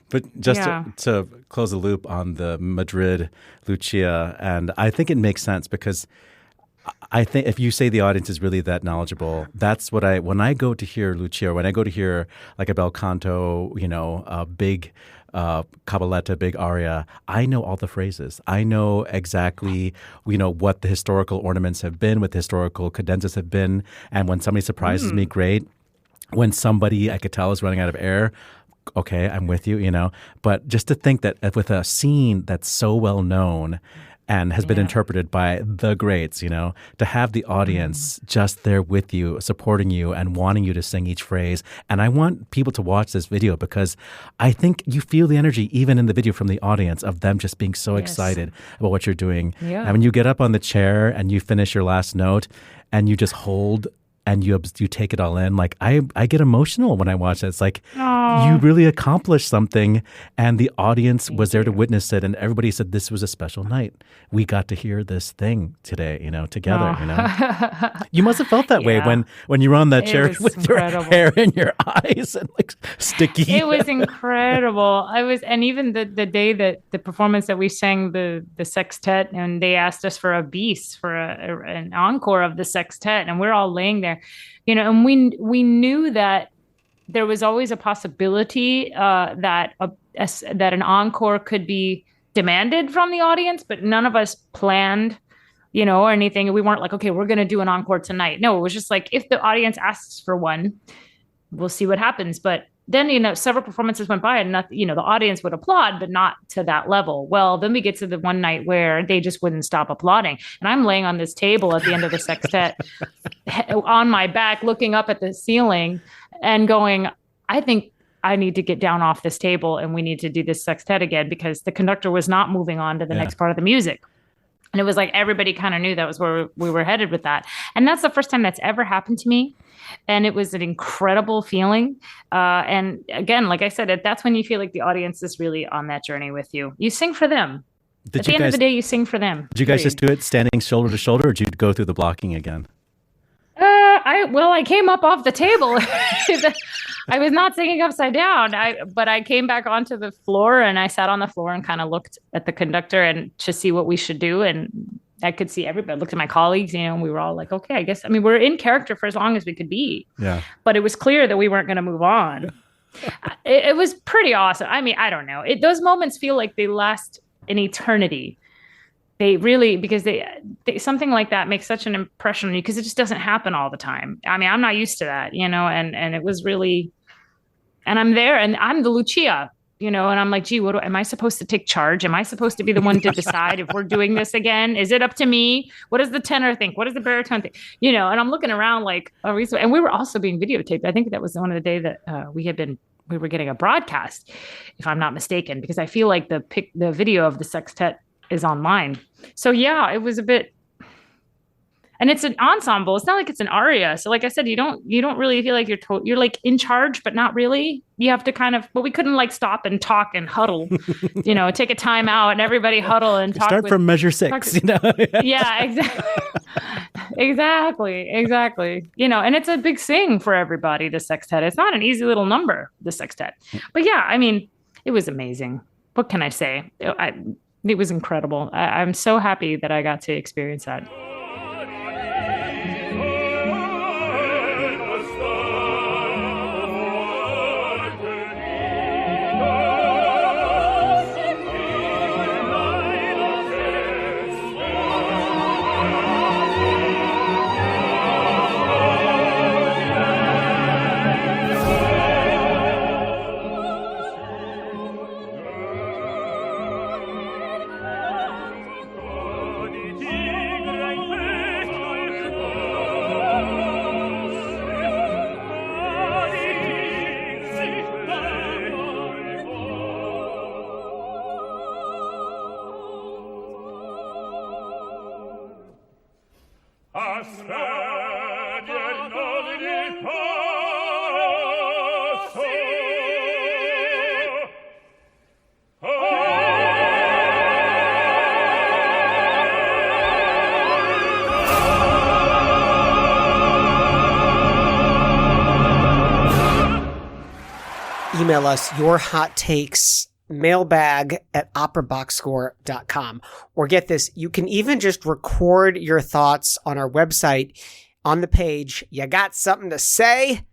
But just to close the loop on the Madrid Lucia, and I think it makes sense because I think if you say the audience is really that knowledgeable, that's what when I go to hear Lucia, or when I go to hear like a bel canto, a big cabaletta, big aria, I know all the phrases. I know exactly, what the historical ornaments have been, what the historical cadenzas have been. And when somebody surprises me, great. When somebody I could tell is running out of air, okay, I'm with you, But just to think that with a scene that's so well known and has been interpreted by the greats, to have the audience just there with you, supporting you and wanting you to sing each phrase. And I want people to watch this video because I think you feel the energy even in the video from the audience of them just being so excited about what you're doing. Yeah. And when you get up on the chair and you finish your last note and you just hold and you take it all in. Like I get emotional when I watch it. It's like you really accomplished something, and the audience was there to witness it, and everybody said this was a special night. We got to hear this thing today, together. You must have felt that way when you were on that chair with your hair in your eyes and like sticky. It was incredible. And even the day that the performance that we sang the sextet, and they asked us for a bis, for an encore of the sextet, and we're all laying there. And we knew that there was always a possibility that an encore could be demanded from the audience, but none of us planned, or anything. We weren't like, okay, we're going to do an encore tonight. No, it was just like, if the audience asks for one, we'll see what happens. But then, several performances went by and the audience would applaud, but not to that level. Well, then we get to the one night where they just wouldn't stop applauding. And I'm laying on this table at the end of the sextet on my back, looking up at the ceiling and going, I think I need to get down off this table and we need to do this sextet again, because the conductor was not moving on to the next part of the music. And it was like everybody kind of knew that was where we were headed with that. And that's the first time that's ever happened to me. And it was an incredible feeling. And again, like I said, that's when you feel like the audience is really on that journey with you. You sing for them. At the end of the day, you sing for them. Did you guys just do it standing shoulder to shoulder, or did you go through the blocking again? I came up off the table. I was not singing upside down. But I came back onto the floor and I sat on the floor and kind of looked at the conductor and to see what we should do. And I could see everybody. I looked at my colleagues, and we were all like, okay, I guess. I mean, we're in character for as long as we could be. Yeah. But it was clear that we weren't going to move on. It was pretty awesome. I mean, I don't know. Those moments feel like they last an eternity. They really, because they something like that makes such an impression on you, because it just doesn't happen all the time. I mean, I'm not used to that, and it was really, and I'm there and I'm the Lucia, and I'm like, gee, am I supposed to take charge? Am I supposed to be the one to decide if we're doing this again? Is it up to me? What does the tenor think? What does the baritone think? And I'm looking around like, and we were also being videotaped. I think that was one of the days that we were getting a broadcast, if I'm not mistaken, because I feel like the video of the sextet is online. So yeah, it was a bit, and it's an ensemble. It's not like it's an aria. So like I said, you don't really feel like you're like in charge, but not really. You have to but we couldn't like stop and talk and huddle, take a time out and everybody huddle and talk. Start from measure 6, Yeah, exactly. Exactly. And it's a big sing for everybody, the sextet. It's not an easy little number, the sextet. But yeah, I mean, it was amazing. What can I say? It was incredible. I'm so happy that I got to experience that. Aspedia non email us your hot takes, mailbag at operaboxscore.com. Or get this, you can even just record your thoughts on our website on the page. You got something to say?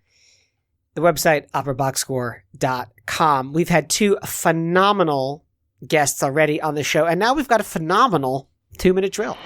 The website, operaboxscore.com. We've had 2 phenomenal guests already on the show, and now we've got a phenomenal 2-minute drill.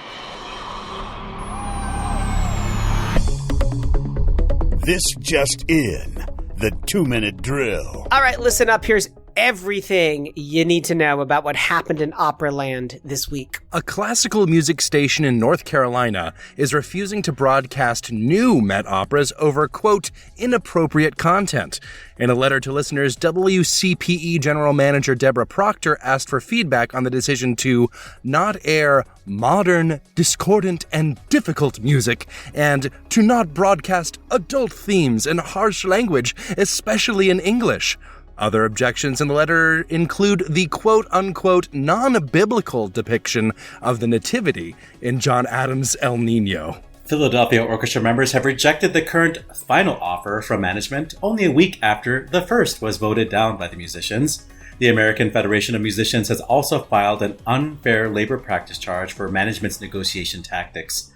This just in, the 2-minute drill. All right, listen up. Here's everything you need to know about what happened in Operaland this week. A classical music station in North Carolina is refusing to broadcast new Met operas over, quote, inappropriate content. In a letter to listeners, WCPE General Manager Deborah Proctor asked for feedback on the decision to not air modern, discordant, and difficult music, and to not broadcast adult themes and harsh language, especially in English. Other objections in the letter include the quote-unquote non-biblical depiction of the Nativity in John Adams' El Nino. Philadelphia Orchestra members have rejected the current final offer from management only a week after the first was voted down by the musicians. The American Federation of Musicians has also filed an unfair labor practice charge for management's negotiation tactics.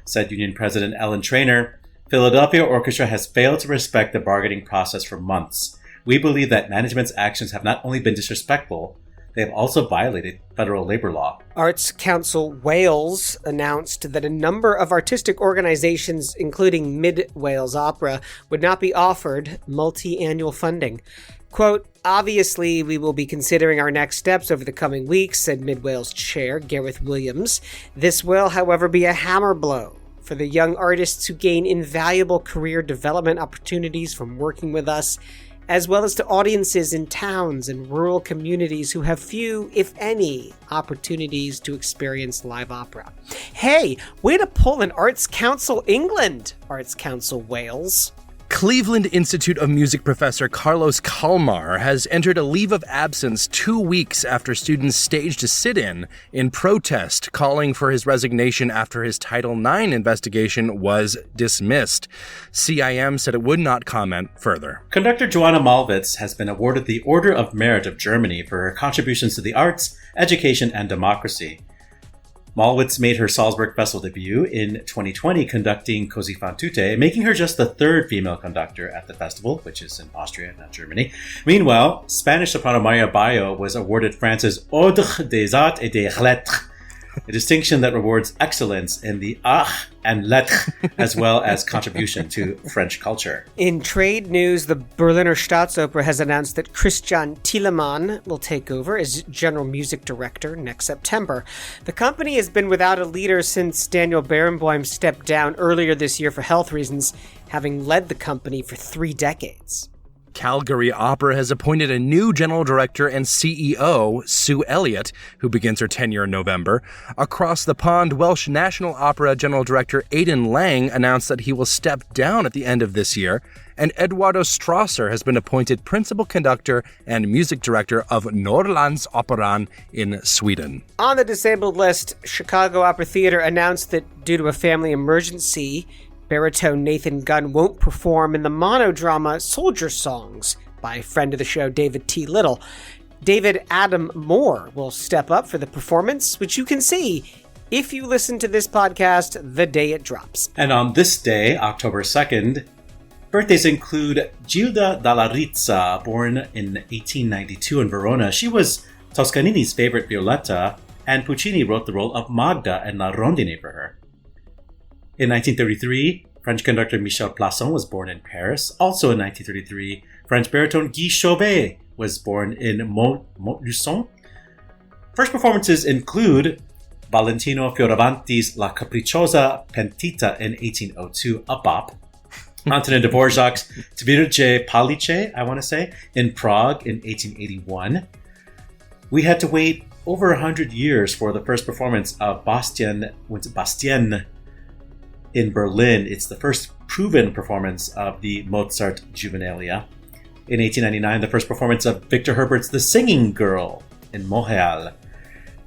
Said union president Ellen Traynor, Philadelphia Orchestra has failed to respect the bargaining process for months. We believe that management's actions have not only been disrespectful, they have also violated federal labor law. Arts Council Wales announced that a number of artistic organizations, including Mid Wales Opera, would not be offered multi-annual funding. Quote, obviously, we will be considering our next steps over the coming weeks, said Mid Wales Chair Gareth Williams. This will, however, be a hammer blow for the young artists who gain invaluable career development opportunities from working with us, as well as to audiences in towns and rural communities who have few, if any, opportunities to experience live opera. Hey, way to pull an Arts Council England, Arts Council Wales. Cleveland Institute of Music professor Carlos Kalmar has entered a leave of absence 2 weeks after students staged a sit-in in protest, calling for his resignation after his Title IX investigation was dismissed. CIM said it would not comment further. Conductor Joanna Malwitz has been awarded the Order of Merit of Germany for her contributions to the arts, education, and democracy. Malwitz made her Salzburg Festival debut in 2020 conducting Così fan tutte, making her just the 3rd female conductor at the festival, which is in Austria, not Germany. Meanwhile, Spanish soprano Maria Bayo was awarded France's Ordre des Arts et des Lettres, a distinction that rewards excellence in the arts and lettres, as well as contribution to French culture. In trade news, the Berliner Staatsoper has announced that Christian Thielemann will take over as general music director next September. The company has been without a leader since Daniel Barenboim stepped down earlier this year for health reasons, having led the company for 3 decades. Calgary Opera has appointed a new general director and CEO, Sue Elliott, who begins her tenure in November. Across the pond, Welsh National Opera general director Aidan Lang announced that he will step down at the end of this year, and Eduardo Strasser has been appointed principal conductor and music director of Norrlandsoperan in Sweden. On the disabled list, Chicago Opera Theater announced that due to a family emergency, baritone Nathan Gunn won't perform in the monodrama Soldier Songs by friend of the show David T. Little. David Adam Moore will step up for the performance, which you can see if you listen to this podcast the day it drops. And on this day, October 2nd, birthdays include Gilda Dalla Rizza, born in 1892 in Verona. She was Toscanini's favorite Violetta, and Puccini wrote the role of Magda and La Rondine for her. In 1933, French conductor Michel Plasson was born in Paris. Also in 1933, French baritone Guy Chauvet was born in Montluçon. First performances include Valentino Fioravanti's La Capricciosa Pentita in 1802, a bop. Antonin Dvorak's Tvirje Palice, I want to say, in Prague in 1881. We had to wait over 100 years for the first performance of Bastien in Berlin. It's the first proven performance of the Mozart Juvenilia. In 1899, the first performance of Victor Herbert's The Singing Girl in Montreal.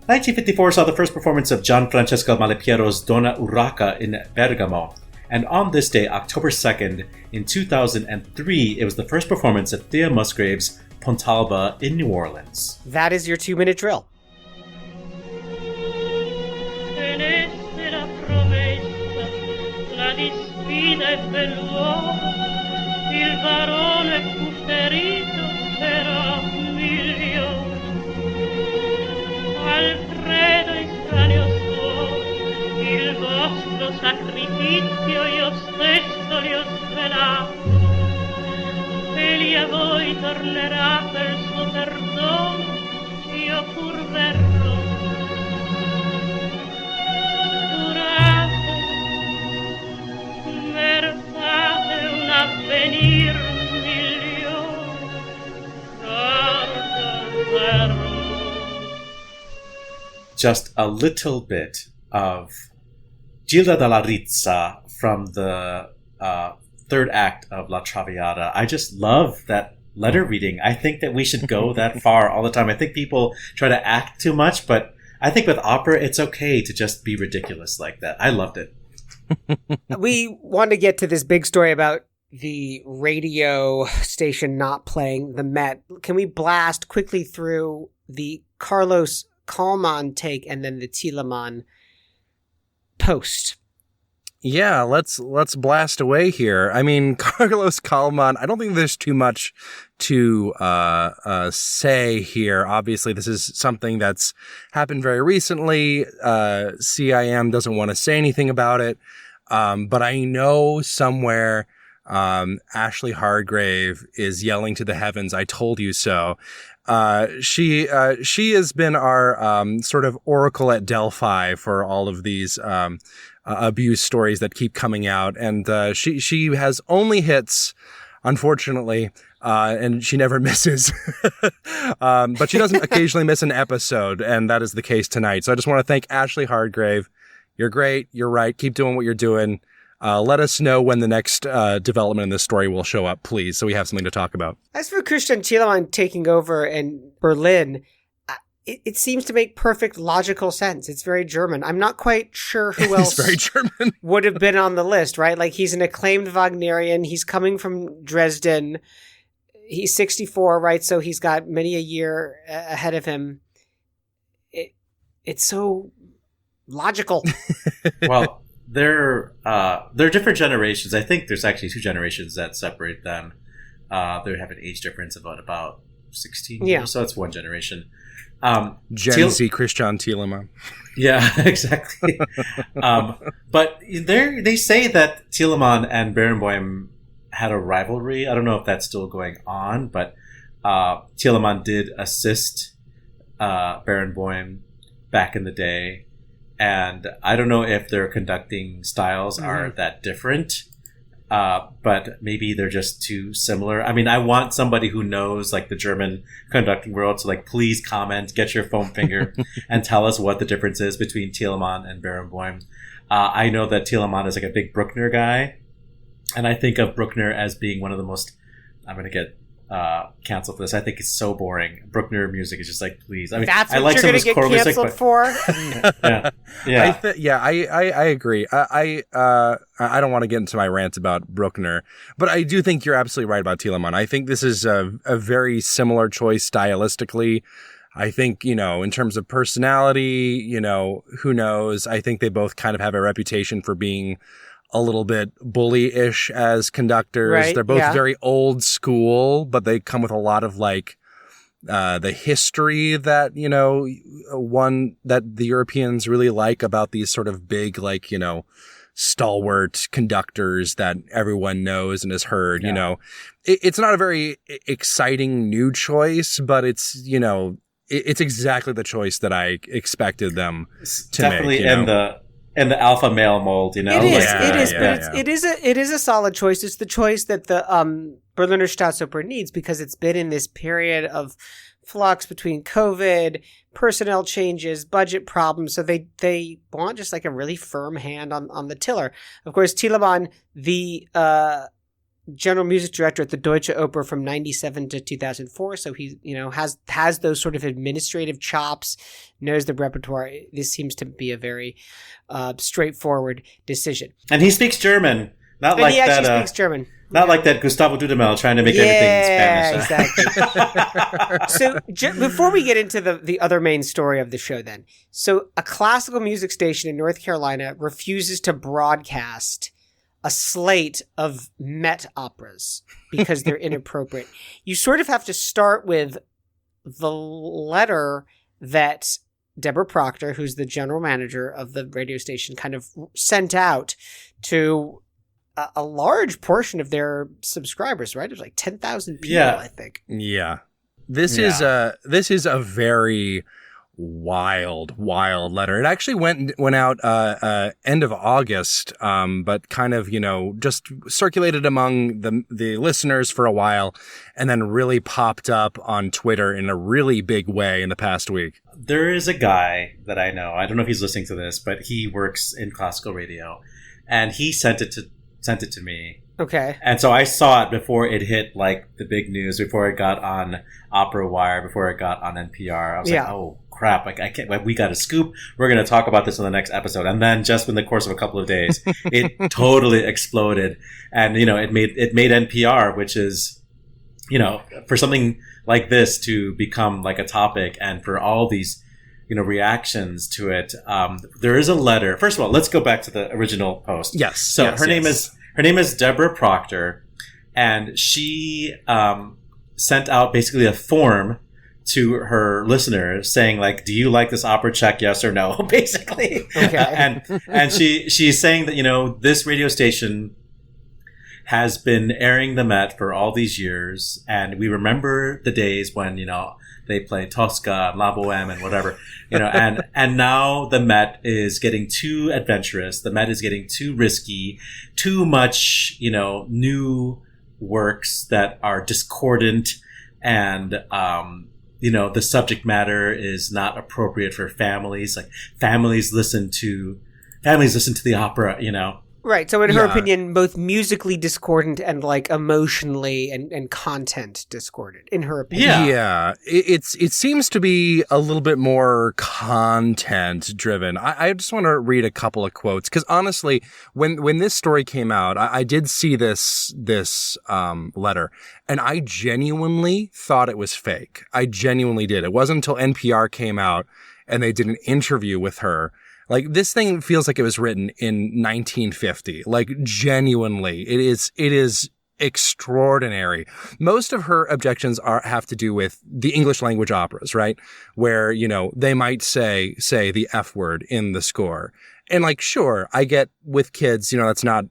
1954 saw the first performance of Gianfrancesco Malipiero's Donna Urraca in Bergamo. And on this day, October 2nd, in 2003, it was the first performance of Thea Musgrave's Pontalba in New Orleans. That is your 2-minute drill. Tenesse la promessa, la disfida ebbe luogo, il barone fu ferito, però migliore. Alfredo estraneo suo, il vostro sacrificio io stesso li ho svelato, egli a voi tornerà per suo perdono, io pur verrò. Durate, versate un avvenir migliore, guarda, Just a little bit of Gilda dalla Rizza from the third act of La Traviata. I just love that letter reading. I think that we should go that far all the time. I think people try to act too much, but I think with opera, it's okay to just be ridiculous like that. I loved it. We want to get to this big story about the radio station not playing the Met. Can we blast quickly through the Carlos Kalman take and then the Telemann post? Yeah, let's blast away here. I mean, Carlos Kalman, I don't think there's too much to say here. Obviously, this is something that's happened very recently. CIM doesn't want to say anything about it. But I know somewhere Ashley Hargrave is yelling to the heavens, "I told you so." She has been our sort of oracle at Delphi for all of these abuse stories that keep coming out, and she has only hits, unfortunately, and she never misses. But she doesn't occasionally miss an episode, and that is the case tonight. So I just want to thank Ashley Hargrave. You're great. You're right. Keep doing what you're doing. Let us know when the next development in this story will show up, please, so we have something to talk about. As for Christian Thielemann taking over in Berlin, it seems to make perfect logical sense. It's very German. I'm not quite sure who else very German. would have been on the list, right? Like, he's an acclaimed Wagnerian. He's coming from Dresden. He's 64, right? So he's got many a year ahead of him. It's so logical. Well, they're different generations. I think there's actually 2 generations that separate them. They have an age difference of about 16 years, so that's one generation. Gen Z Christian Thielemann. Yeah, exactly. But they say that Thielemann and Barenboim had a rivalry. I don't know if that's still going on, but Thielemann did assist Barenboim back in the day. And I don't know if their conducting styles are that different, but maybe they're just too similar. I mean, I want somebody who knows like the German conducting world to like please comment, get your foam finger, and tell us what the difference is between Thielemann and Barenboim. I know that Thielemann is like a big Bruckner guy, and I think of Bruckner as being one of the most. I'm going to get canceled for this. I think it's so boring. Bruckner music is just like, please. I mean, that's what I like you're some going of to his get core music, canceled but, for. I agree. I don't want to get into my rant about Bruckner, but I do think you're absolutely right about Thielemann. I think this is a very similar choice stylistically. I think, in terms of personality, who knows? I think they both kind of have a reputation for being a little bit bully-ish as conductors. Right, they're both very old school, but they come with a lot of like the history that, one that the Europeans really like about these sort of big, like, stalwart conductors that everyone knows and has heard. It's not a very exciting new choice, but it's, it's exactly the choice that I expected them to definitely make. In the alpha male mold, It is a solid choice. It's the choice that the Berliner Staatsoper needs, because it's been in this period of flux between COVID, personnel changes, budget problems. So they want just like a really firm hand on the tiller. Of course, Thielemann, the general music director at the Deutsche Oper from 97 to 2004. So he, has those sort of administrative chops, knows the repertoire. This seems to be a very straightforward decision. And he speaks German. He actually speaks German. Not like that Gustavo Dudamel trying to make everything Spanish. Exactly. So before we get into the other main story of the show then, so a classical music station in North Carolina refuses to broadcast a slate of Met operas because they're inappropriate. You sort of have to start with the letter that Deborah Proctor, who's the general manager of the radio station, kind of sent out to a large portion of their subscribers, right? It was like 10,000 people, I think. Yeah. This is a very wild letter. It actually went out end of August, but kind of, just circulated among the listeners for a while and then really popped up on Twitter in a really big way in the past week. There is a guy that I know. I don't know if he's listening to this, but he works in classical radio, and he sent it to me. Okay. And so I saw it before it hit like the big news, before it got on Opera Wire, before it got on NPR. I was like, oh crap, I can't, we got a scoop. We're going to talk about this in the next episode. And then just in the course of a couple of days, it totally exploded. And, it made NPR, which is, for something like this to become like a topic and for all these, reactions to it. There is a letter. First of all, let's go back to the original post. Yes. So her name is Deborah Proctor, and she sent out basically a form to her listeners saying, like, do you like this opera? Check yes or no, basically. Okay. and she's saying that, this radio station has been airing the Met for all these years, and we remember the days when, they play Tosca, La Boheme, and whatever, and now the Met is getting too adventurous. The Met is getting too risky, too much, new works that are discordant, and, the subject matter is not appropriate for families. Like families listen to the opera, Right. So in her opinion, both musically discordant and like emotionally and content discordant, in her opinion. Yeah. It seems to be a little bit more content driven. I just want to read a couple of quotes because honestly, when this story came out, I did see this letter and I genuinely thought it was fake. I genuinely did. It wasn't until NPR came out and they did an interview with her. Like, this thing feels like it was written in 1950. Like, genuinely, it is extraordinary. Most of her objections have to do with the English language operas, right? Where, they might say the F word in the score. And like, sure, I get with kids, that's not,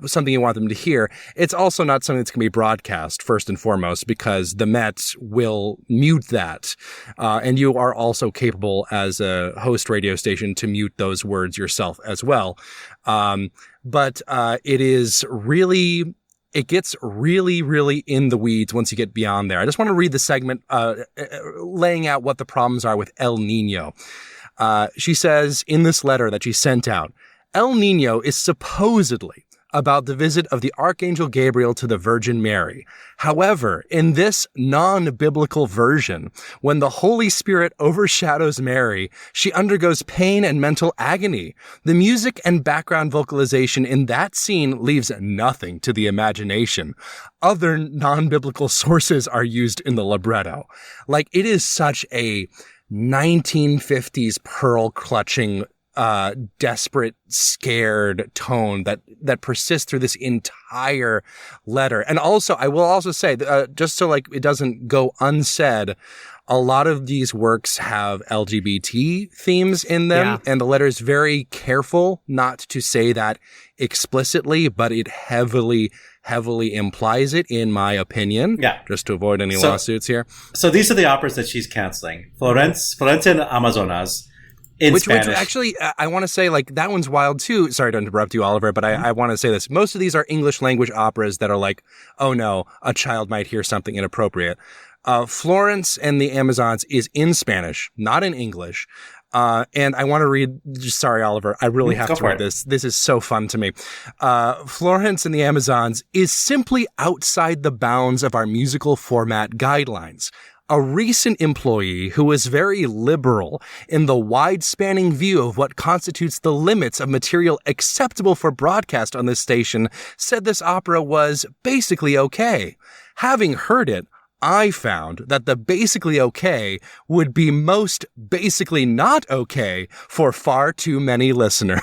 something you want them to hear. It's also not something that's going to be broadcast first and foremost because the Met will mute that. And you are also capable as a host radio station to mute those words yourself as well. But it gets really, really in the weeds once you get beyond there. I just want to read the segment, laying out what the problems are with El Nino. She says in this letter that she sent out, El Nino is supposedly about the visit of the Archangel Gabriel to the Virgin Mary. However, in this non-biblical version, when the Holy Spirit overshadows Mary, she undergoes pain and mental agony. The music and background vocalization in that scene leaves nothing to the imagination. Other non-biblical sources are used in the libretto. Like, it is such a 1950s pearl clutching, desperate, scared tone that persists through this entire letter. And also, I will also say, just so like it doesn't go unsaid, a lot of these works have LGBT themes in them, and the letter is very careful not to say that explicitly, but it heavily implies it, in my opinion. Yeah. Just to avoid any lawsuits here. So these are the operas that she's canceling. Florencia and Amazonas in Spanish. Which actually, I want to say, like, that one's wild too. Sorry to interrupt you, Oliver, but I want to say this. Most of these are English language operas that are like, oh no, a child might hear something inappropriate. Florence and the Amazons is in Spanish, not in English. And I want to read, sorry, Oliver, I really have to read this. This is so fun to me. Florence and the Amazons is simply outside the bounds of our musical format guidelines. a recent employee who was very liberal in the wide-spanning view of what constitutes the limits of material acceptable for broadcast on this station said this opera was basically okay. Having heard it, I found that the basically okay would be most basically not okay for far too many listeners.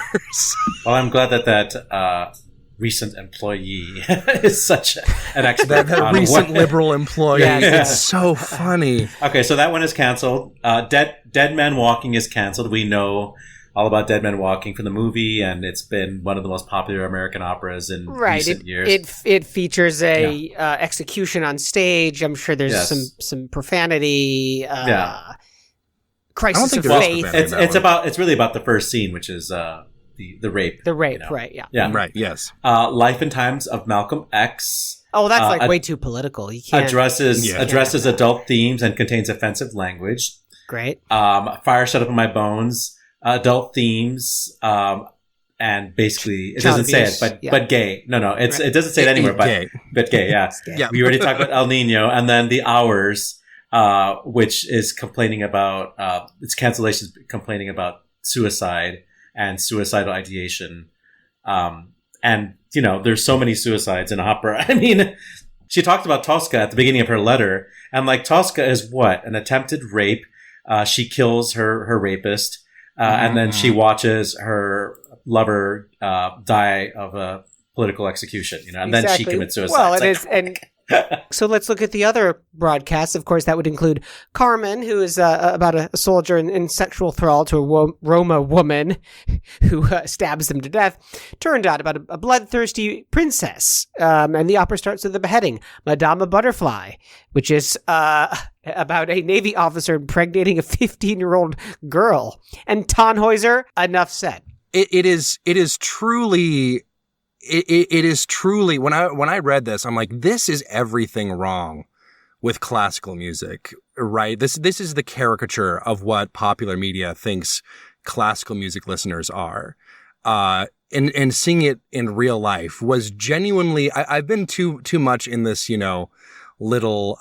Well, I'm glad that recent employee is such an expert. that recent liberal employee. Yeah. It's so funny. Okay, so that one is canceled. Dead Man Walking is canceled. We know all about Dead Man Walking from the movie, and it's been one of the most popular American operas in recent years. It features a execution on stage. I'm sure there's some profanity. Crisis of faith. It's really about the first scene, which is the rape. The rape, right? Yeah. Yeah. Right. Yes. Life and Times of Malcolm X. Oh, that's way too political. You can't addresses adult themes and contains offensive language. Great. Fire Shut Up in My Bones. Adult themes, and basically it doesn't say it, but gay. No, it doesn't say it anywhere, but gay. Yeah. Yeah. We already talked about El Nino, and then The Hours, which is complaining about its cancellations, complaining about suicide and suicidal ideation. And there's so many suicides in opera. I mean, she talked about Tosca at the beginning of her letter, and like Tosca is what? An attempted rape. She kills her rapist. And then she watches her lover die of a political execution, and then she commits suicide. Well, it is, and so let's look at the other broadcasts. Of course, that would include Carmen, who is about a soldier in sexual thrall to a Roma woman who stabs them to death. Turned out about a bloodthirsty princess, and the opera starts with the beheading. Madame Butterfly, which is about a Navy officer impregnating a 15-year-old girl. And Tannhäuser, enough said. It is truly when I read this, I'm like, this is everything wrong with classical music, right? This is the caricature of what popular media thinks classical music listeners are. And seeing it in real life was genuinely, I've been too much in this, little,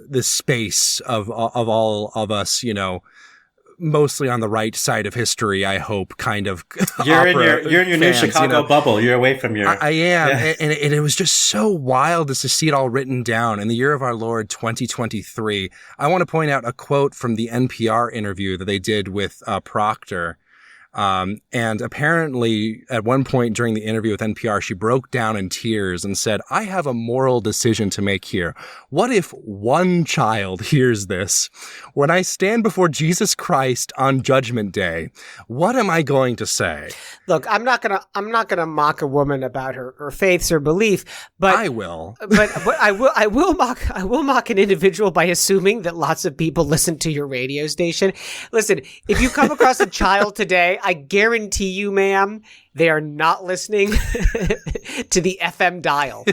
this space of all of us, mostly on the right side of history, I hope, kind of. You're in your new Chicago bubble. You're away from your. I am, and it was just so wild just to see it all written down in the year of our Lord 2023. I want to point out a quote from the NPR interview that they did with Proctor. And apparently at one point during the interview with NPR, she broke down in tears and said, I have a moral decision to make here. What if one child hears this? When I stand before Jesus Christ on Judgment Day, what am I going to say? Look, I'm not gonna mock a woman about her faiths or belief, but I will. But I will mock an individual by assuming that lots of people listen to your radio station. Listen, if you come across a child today, I guarantee you, ma'am, they are not listening to the FM dial.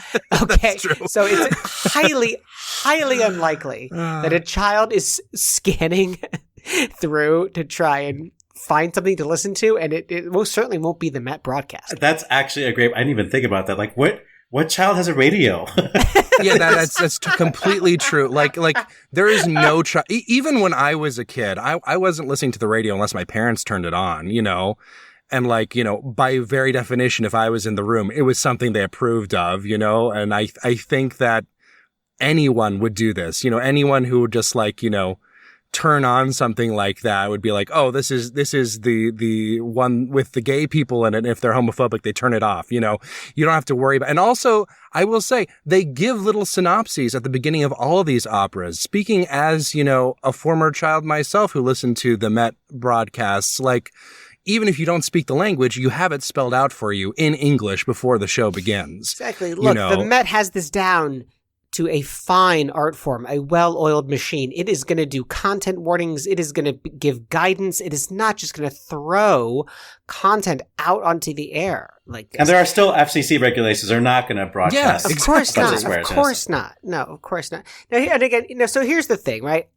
Okay. So it's highly, highly unlikely that a child is scanning through to try and find something to listen to, and it most certainly won't be the Met broadcast. That's actually I didn't even think about that. Like, what child has a radio? Yeah, that's completely true. Like there is no even when I was a kid, I wasn't listening to the radio unless my parents turned it on, and by very definition, if I was in the room, it was something they approved of, and I think that anyone would do this, anyone who would just turn on something like that would be like, oh, this is the one with the gay people in it. And if they're homophobic, they turn it off. You don't have to worry about. And also, I will say they give little synopses at the beginning of all of these operas. Speaking as, a former child myself who listened to the Met broadcasts, even if you don't speak the language, you have it spelled out for you in English before the show begins. Exactly. Look, the Met has this down to a fine art form, a well-oiled machine. It is going to do content warnings. It is going to give guidance. It is not just going to throw content out onto the air like this. And there are still FCC regulations. They're not going to broadcast. Yes, of course not. Of course not. No, of course not. Now, and again, so here's the thing, right?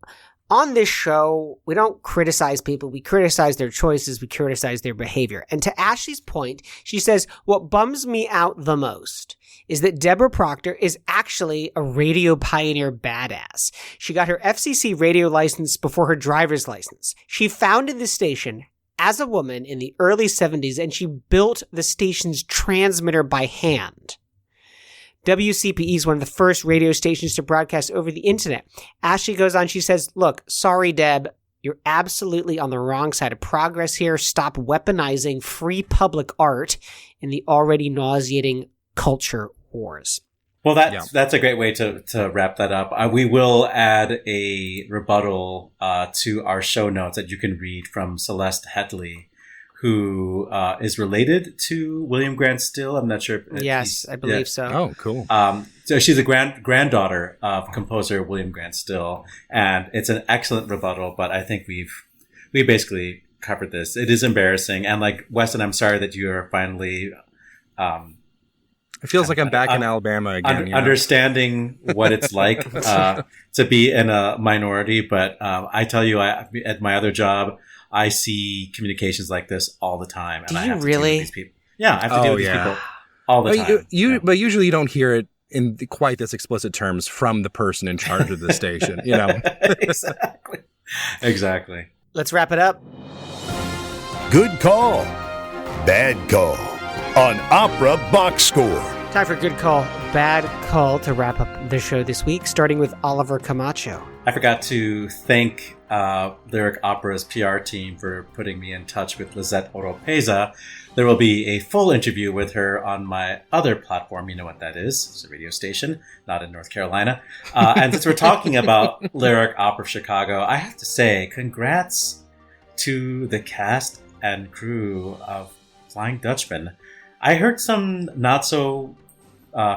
On this show, we don't criticize people. We criticize their choices. We criticize their behavior. And to Ashley's point, she says, what bums me out the most is that Deborah Proctor is actually a radio pioneer badass. She got her FCC radio license before her driver's license. She founded the station as a woman in the early 70s, and she built the station's transmitter by hand. WCPE is one of the first radio stations to broadcast over the internet. Ashley goes on, she says, look, sorry, Deb, you're absolutely on the wrong side of progress here. Stop weaponizing free public art in the already nauseating culture wars. Well, that's a great way to wrap that up. We will add a rebuttal to our show notes that you can read from Celeste Headley, who is related to William Grant Still. I'm not sure. Yes, I believe so. Oh, cool. So she's a granddaughter of composer William Grant Still, and it's an excellent rebuttal. But I think we basically covered this. It is embarrassing, and like Weston, I'm sorry that you are finally. It feels like I'm back in Alabama again. Understanding what it's like to be in a minority, but I tell you, at my other job, I see communications like this all the time. And Do I you have to really? deal with these people. Yeah, I have to deal with these people all the time. But usually you don't hear it in quite this explicit terms from the person in charge of the station, you know? Exactly. Let's wrap it up. Good call. Bad call on Opera Box Score. Time for good call, bad call to wrap up the show this week, starting with Oliver Camacho. I forgot to thank Lyric Opera's PR team for putting me in touch with Lisette Oropesa. There will be a full interview with her on my other platform. You know what that is. It's a radio station, not in North Carolina. And since we're talking about Lyric Opera of Chicago, I have to say congrats to the cast and crew of Flying Dutchman. I heard some not so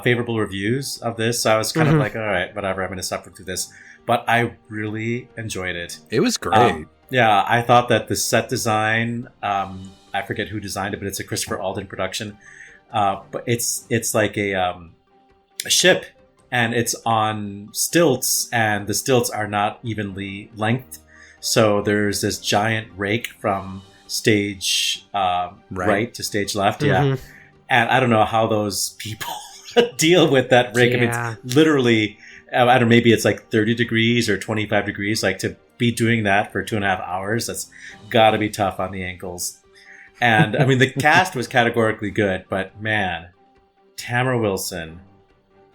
favorable reviews of this, so I was kind of like, all right, whatever, I'm going to suffer through this. But I really enjoyed it. It was great. Yeah, I thought that the set design, I forget who designed it, but it's a Christopher Alden production. But it's like a ship, and it's on stilts, and the stilts are not evenly lengthed. So there's this giant rake from stage right to stage left. Yeah. And I don't know how those people deal with that rake. Yeah. I mean, it's literally, I don't know, maybe it's like 30 degrees or 25 degrees. Like to be doing that for 2.5 hours, that's got to be tough on the ankles. And I mean, the cast was categorically good, but man, Tamara Wilson,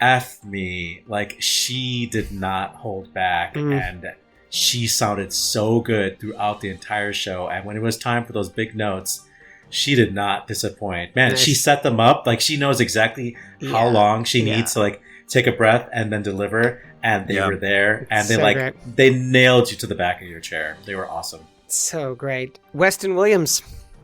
F me, like she did not hold back. And she sounded so good throughout the entire show. And when it was time for those big notes, she did not disappoint. Man, she set them up. Like she knows exactly how long she needs to like take a breath and then deliver. And they were there. And they great. They nailed you to the back of your chair. They were awesome. So great. Weston Williams.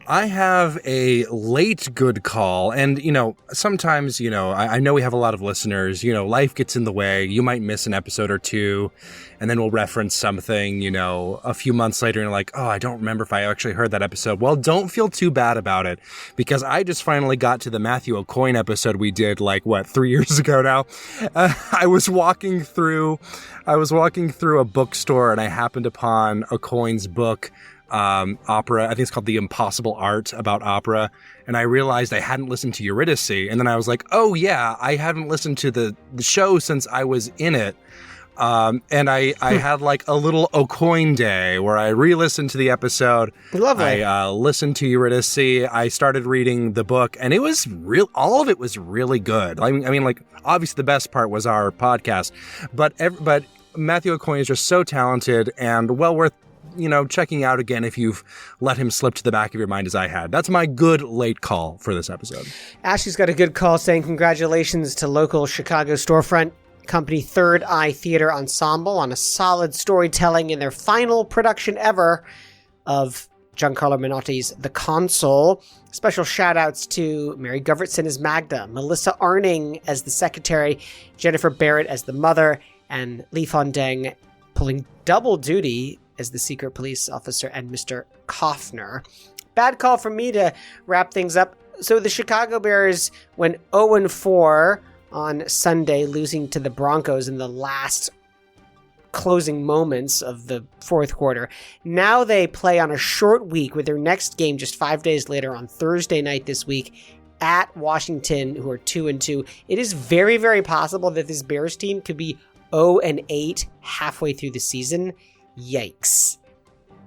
I have a late good call. And, you know, sometimes, you know, I know we have a lot of listeners, you know, life gets in the way. You might miss an episode or two, and then we'll reference something, you know, a few months later, and you're like, oh, I don't remember if I actually heard that episode. Well, don't feel too bad about it, because I just finally got to the Matthew O'Coin episode we did, like, 3 years ago now. I was walking through a bookstore, and I happened upon O'Coin's book, opera. I think it's called The Impossible Art about opera. And I realized I hadn't listened to Eurydice. And then I was like, oh yeah, I haven't listened to the show since I was in it. And I had like a little O'Coin day where I re-listened to the episode. Lovely. I listened to Eurydice. I started reading the book, and it was all of it was really good. I mean, like obviously the best part was our podcast, but Matthew O'Coin is just so talented and well worth, you know, checking out again if you've let him slip to the back of your mind as I had. That's my good late call for this episode. Ashley's got a good call saying congratulations to local Chicago storefront company Third Eye Theater Ensemble on a solid storytelling in their final production ever of Giancarlo Menotti's The Consul. Special shout outs to Mary Govertson as Magda, Melissa Arning as the secretary, Jennifer Barrett as the mother, and Lee Fondeng pulling double duty as the secret police officer, and Mr. Kaufner. Bad call from me to wrap things up. So the Chicago Bears went 0-4 on Sunday, losing to the Broncos in the last closing moments of the fourth quarter. Now they play on a short week with their next game just 5 days later on Thursday night this week at Washington, who are 2-2. It is very, very possible that this Bears team could be 0-8 halfway through the season. Yikes.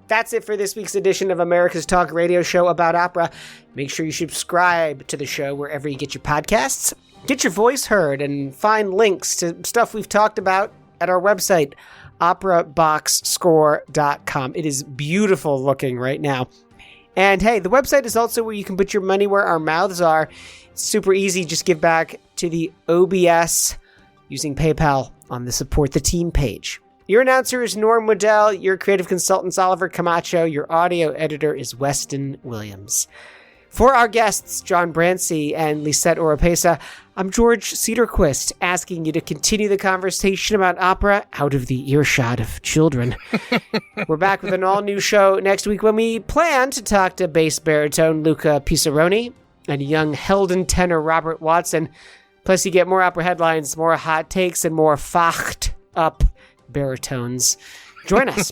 That's it for this week's edition of America's Talk radio show about opera. Make sure you subscribe to the show wherever you get your podcasts. Get your voice heard and find links to stuff we've talked about at our website, operaboxscore.com. It is beautiful looking right now. And hey, the website is also where you can put your money where our mouths are. It's super easy. Just give back to the OBS using PayPal on the Support the Team page. Your announcer is Norm Waddell. Your creative consultant's Oliver Camacho. Your audio editor is Weston Williams. For our guests, John Brancy and Lisette Oropesa, I'm George Cedarquist, asking you to continue the conversation about opera out of the earshot of children. We're back with an all-new show next week when we plan to talk to bass baritone Luca Pisaroni and young Helden tenor Robert Watson. Plus, you get more opera headlines, more hot takes, and more facht up baritones. Join us.